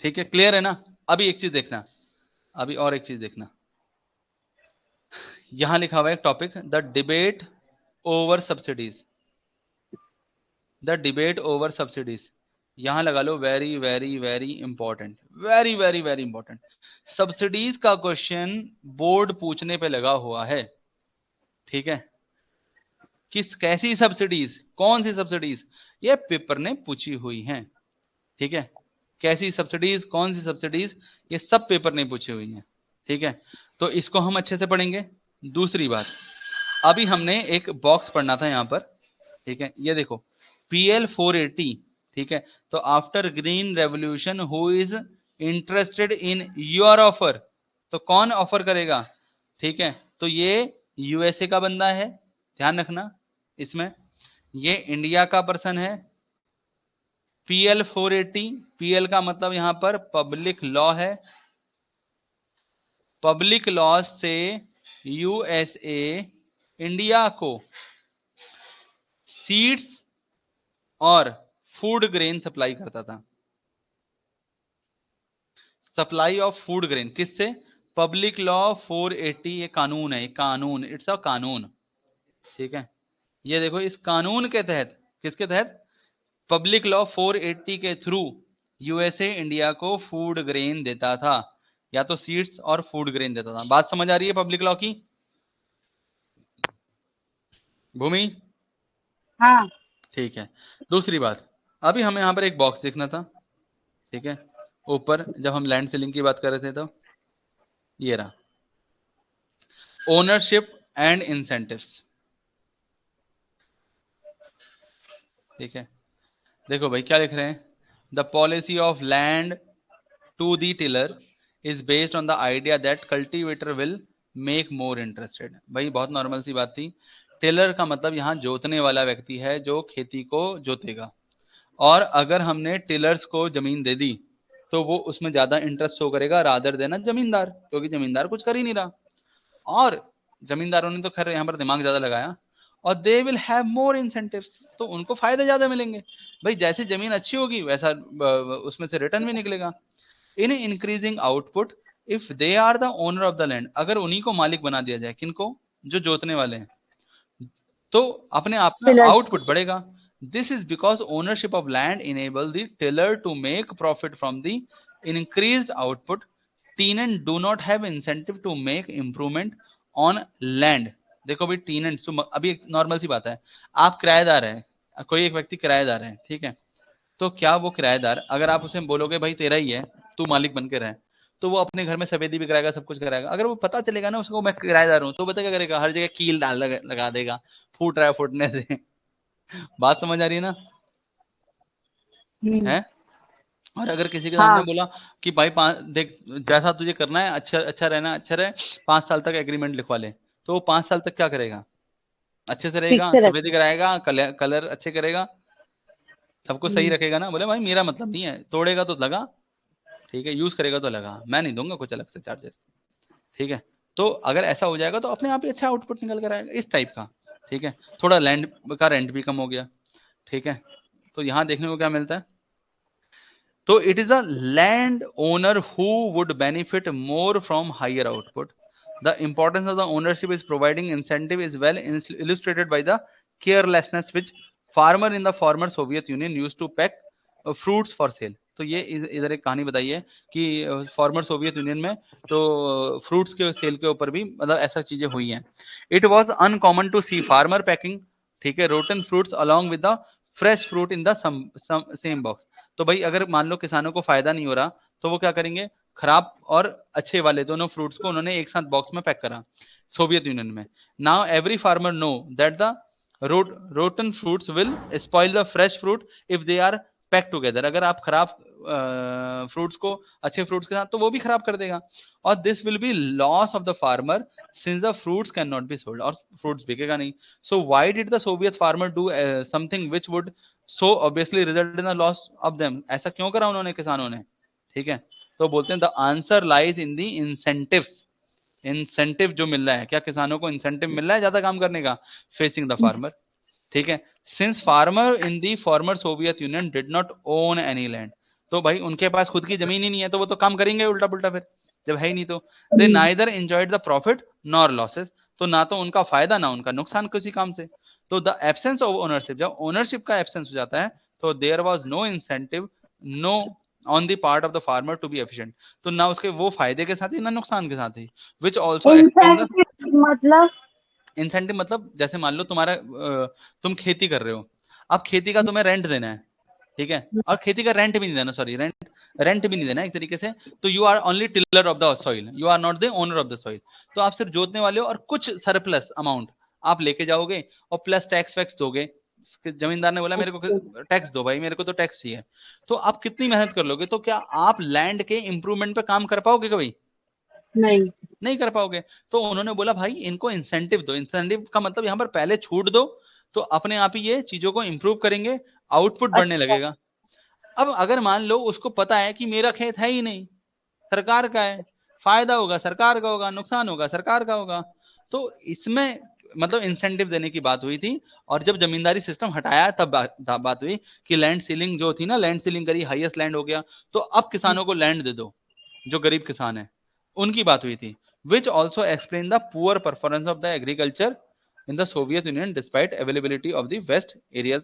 ठीक है, क्लियर है ना? अभी एक चीज देखना, अभी और एक चीज देखना, यहां लिखा हुआ है एक topic, the debate over subsidies. The debate over subsidies, यहां लगा लो very very very important, very very very important. Subsidies का क्वेश्चन बोर्ड पूछने पे लगा हुआ है, ठीक है। किस, कैसी सब्सिडीज, कौन सी सब्सिडीज, ये पेपर ने पूछी हुई है, ठीक है। कैसी सब्सिडीज, कौन सी सब्सिडीज, ये सब पेपर ने पूछी हुई है, ठीक है। तो इसको हम अच्छे से पढ़ेंगे। दूसरी बात, अभी हमने एक बॉक्स पढ़ना था यहाँ पर, ठीक है, ये देखो PL 480, ठीक है। तो after green revolution who is interested in your offer, तो कौन ऑफर करेगा, ठीक है। तो ये यूएसए का बंदा है, ध्यान रखना इसमें, ये इंडिया का पर्सन है। पीएल 480, पीएल का मतलब यहां पर पब्लिक लॉ है। पब्लिक लॉ से यूएसए इंडिया को सीड्स और फूड ग्रेन सप्लाई करता था। सप्लाई ऑफ फूड ग्रेन किससे? पब्लिक लॉ 480, ये कानून है, ये कानून, इट्स अ कानून, ठीक है। ये देखो इस कानून के तहत, किसके तहत? पब्लिक लॉ 480 के थ्रू यूएसए इंडिया को फूड ग्रेन देता था, या तो सीड्स और फूड ग्रेन देता था। बात समझ आ रही है पब्लिक लॉ की? भूमि? हाँ। ठीक है। दूसरी बात, अभी हमें यहां पर एक बॉक्स देखना था, ठीक है, ऊपर जब हम लैंड सीलिंग की बात कर रहे थे तो ये रहा, ओनरशिप एंड इंसेंटिव्स, ठीक है। देखो भाई क्या लिख रहे हैं, the policy of land to the tiller is based on the idea that cultivator will make more interested. भाई बहुत नॉर्मल सी बात थी। टिलर का मतलब यहाँ जोतने वाला व्यक्ति है, जो खेती को जोतेगा, और अगर हमने टिलर्स को जमीन दे दी तो वो उसमें ज्यादा इंटरेस्ट शो करेगा रादर देना जमींदार, क्योंकि जमींदार कुछ कर ही नहीं रहा। और जमींदारों ने तो खैर यहाँ पर दिमाग ज्यादा लगाया, और they will have more incentives, तो उनको फायदे ज्यादा मिलेंगे। भाई जैसी जमीन अच्छी होगी वैसा उसमें से रिटर्न भी निकलेगा। In increasing output if they are the owner of the land, अगर उन्हीं को मालिक बना दिया जाए, किनको? जो जोतने वाले हैं, तो अपने आप में पिलर्स। आउटपुट बढ़ेगा। This is because ownership of land enable the tiller to make profit from the increased output. Tenant do not have incentive to make improvement on land. देखो भाई टीनेंट, अभी एक नॉर्मल सी बात है, आप किराएदार है, कोई एक व्यक्ति किराएदार है, ठीक है, तो क्या वो किराएदार, अगर आप उसे बोलोगे भाई तेरा ही है, तू मालिक बन के रहे, तो वो अपने घर में सफेदी भी कराएगा, सब कुछ कराएगा। अगर वो पता चलेगा ना उसको मैं किराएदार हूं, तो पता क्या करेगा? हर जगह कील डाल लगा देगा, फूट रहा है फूटने से। बात समझ आ रही है ना? हम्म। है। और अगर किसी के सामने हाँ। बोला कि भाई देख जैसा तुझे करना है, अच्छा अच्छा रहना, अच्छा रहे, 5 साल तक एग्रीमेंट लिखवा ले, तो वो 5 साल तक क्या करेगा? अच्छे से ठीक रहेगा, से सफेदी रखेगा। कराएगा, कलर अच्छे करेगा, सबको सही हम्म। रखेगा ना। बोले भाई मेरा मतलब नहीं है, तोड़ेगा तो लगा, ठीक है, यूज करेगा तो लगा, मैं नहीं दूंगा कुछ अलग से चार्जेस, ठीक है। तो अगर ऐसा हो जाएगा तो अपने आप ही अच्छा आउटपुट निकल कर आएगा, इस टाइप का, ठीक है। थोड़ा लैंड का रेंट भी कम हो गया, ठीक है। तो यहाँ देखने को क्या मिलता है, तो it is a land owner who would benefit more from higher output. The importance of the ownership is providing incentive is well illustrated by the carelessness which farmer in the former Soviet Union used to pack fruits for sale। तो ये इधर एक कहानी बताई है कि former Soviet Union में तो फ्रूट्स के सेल के ऊपर भी मतलब ऐसा चीजें हुई हैं। It was uncommon to see farmer packing, ठीक है, rotten fruits along with the fresh fruit in the same box. तो भाई अगर मान लो किसानों को फायदा नहीं हो रहा, तो वो क्या करेंगे? खराब और अच्छे वाले दोनों फ्रूट्स को उन्होंने एक साथ बॉक्स में पैक करा सोवियत यूनियन में। Now every farmer know that the rotten fruits will spoil the fresh fruit if they are pack together. अगर आप खराब फ्रूट्स को अच्छे फ्रूट्स के साथ, तो वो भी खराब कर देगा, और this will be loss of the farmer since the fruits can not be sold, और फ्रूट्स बिकेगा नहीं। So why did the Soviet farmer do something which would so obviously result in the loss of them? ऐसा क्यों करा उन्होंने, किसानों ने? ठीक है, तो बोलते हैं the answer lies in the incentives. Incentive जो मिल रहा है, क्या किसानों को इंसेंटिव मिल रहा है ज्यादा काम करने का? फेसिंग द फार्मर, ठीक है। Since farmer in the former Soviet union did not own any land, तो भाई उनके पास खुद की जमीन ही नहीं है, तो वो तो काम करेंगे उल्टा पुल्टा फिर, जब है ही नहीं तो। They neither enjoyed the profit nor losses, तो ना तो उनका फायदा ना उनका नुकसान किसी काम से। तो द एब्सेंस ऑफ ओनरशिप, जब ओनरशिप का एब्सेंस हो जाता है, तो there was no incentive no on the part of the farmer to be efficient, तो ना उसके वो फायदे के साथ ही ना नुकसान के साथ ही। Which also explain the incentive मतलब? इंसेंटिव, मतलब जैसे मान लो तुम्हारा तुम खेती कर रहे हो, अब खेती का तुम्हें रेंट देना है, ठीक है, और खेती का रेंट भी नहीं देना, सॉरी रेंट भी नहीं देना एक तरीके से, तो you are only tiller of the soil, you are not the owner of the soil. तो आप सिर्फ जोतने वाले हो, और कुछ सरप्लस अमाउंट आप लेके जाओगे, और प्लस टैक्स वैक्स दोगे। जमींदार ने बोला मेरे को टैक्स दो भाई, मेरे को तो टैक्स चाहिए, तो आप कितनी मेहनत कर लोगे? तो क्या आप लैंड के इंप्रूवमेंट पे काम कर पाओगे कभी? नहीं। नहीं कर पाओगे। तो उन्होंने बोला भाई इनको इंसेंटिव दो। इंसेंटिव का मतलब यहाँ पर पहले छूट दो, तो अपने आप ही ये चीजों को इंप्रूव करेंगे, आउटपुट बढ़ने अच्छा। लगेगा। अब अगर मान लो उसको पता है कि मेरा खेत है ही नहीं, सरकार का है, फायदा होगा सरकार का होगा, नुकसान होगा सरकार का होगा, तो इसमें मतलब इंसेंटिव देने की बात हुई थी। और जब जमींदारी सिस्टम हटाया तब बात हुई कि लैंड सीलिंग जो थी ना, लैंड सीलिंग करी, हाईएस्ट लैंड हो गया, तो अब किसानों को लैंड दे दो, जो गरीब किसान है उनकी बात हुई थी। Which also explain the poor performance of the agriculture in the Soviet Union despite availability of the waste areas.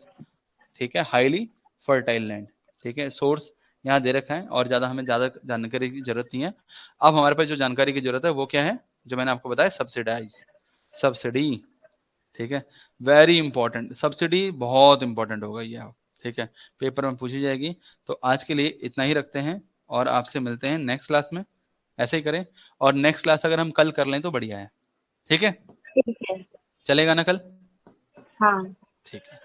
ठीक है, हाईली फर्टाइल लैंड। ठीक है, सोर्स यहाँ दे रखा है और ज्यादा हमें ज्यादा जानकारी की जरूरत नहीं है। अब हमारे पास जो जानकारी की जरूरत है वो क्या है, जो मैंने आपको बताया, सब्सिडाइज, सब्सिडी। ठीक है, वेरी इंपॉर्टेंट, सब्सिडी बहुत इंपॉर्टेंट होगा ये आप। ठीक है, पेपर में पूछी जाएगी। तो आज के लिए इतना ही रखते हैं और आपसे मिलते हैं नेक्स्ट क्लास में। ऐसे ही करें, और नेक्स्ट क्लास अगर हम कल कर लें तो बढ़िया है। ठीक है, ठीक है। चलेगा ना कल? हाँ। ठीक है,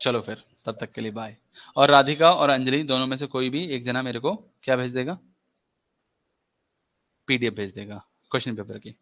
चलो फिर तब तक के लिए बाय। और राधिका और अंजलि दोनों में से कोई भी एक जना मेरे को क्या भेज देगा, पीडीएफ भेज देगा क्वेश्चन पेपर की।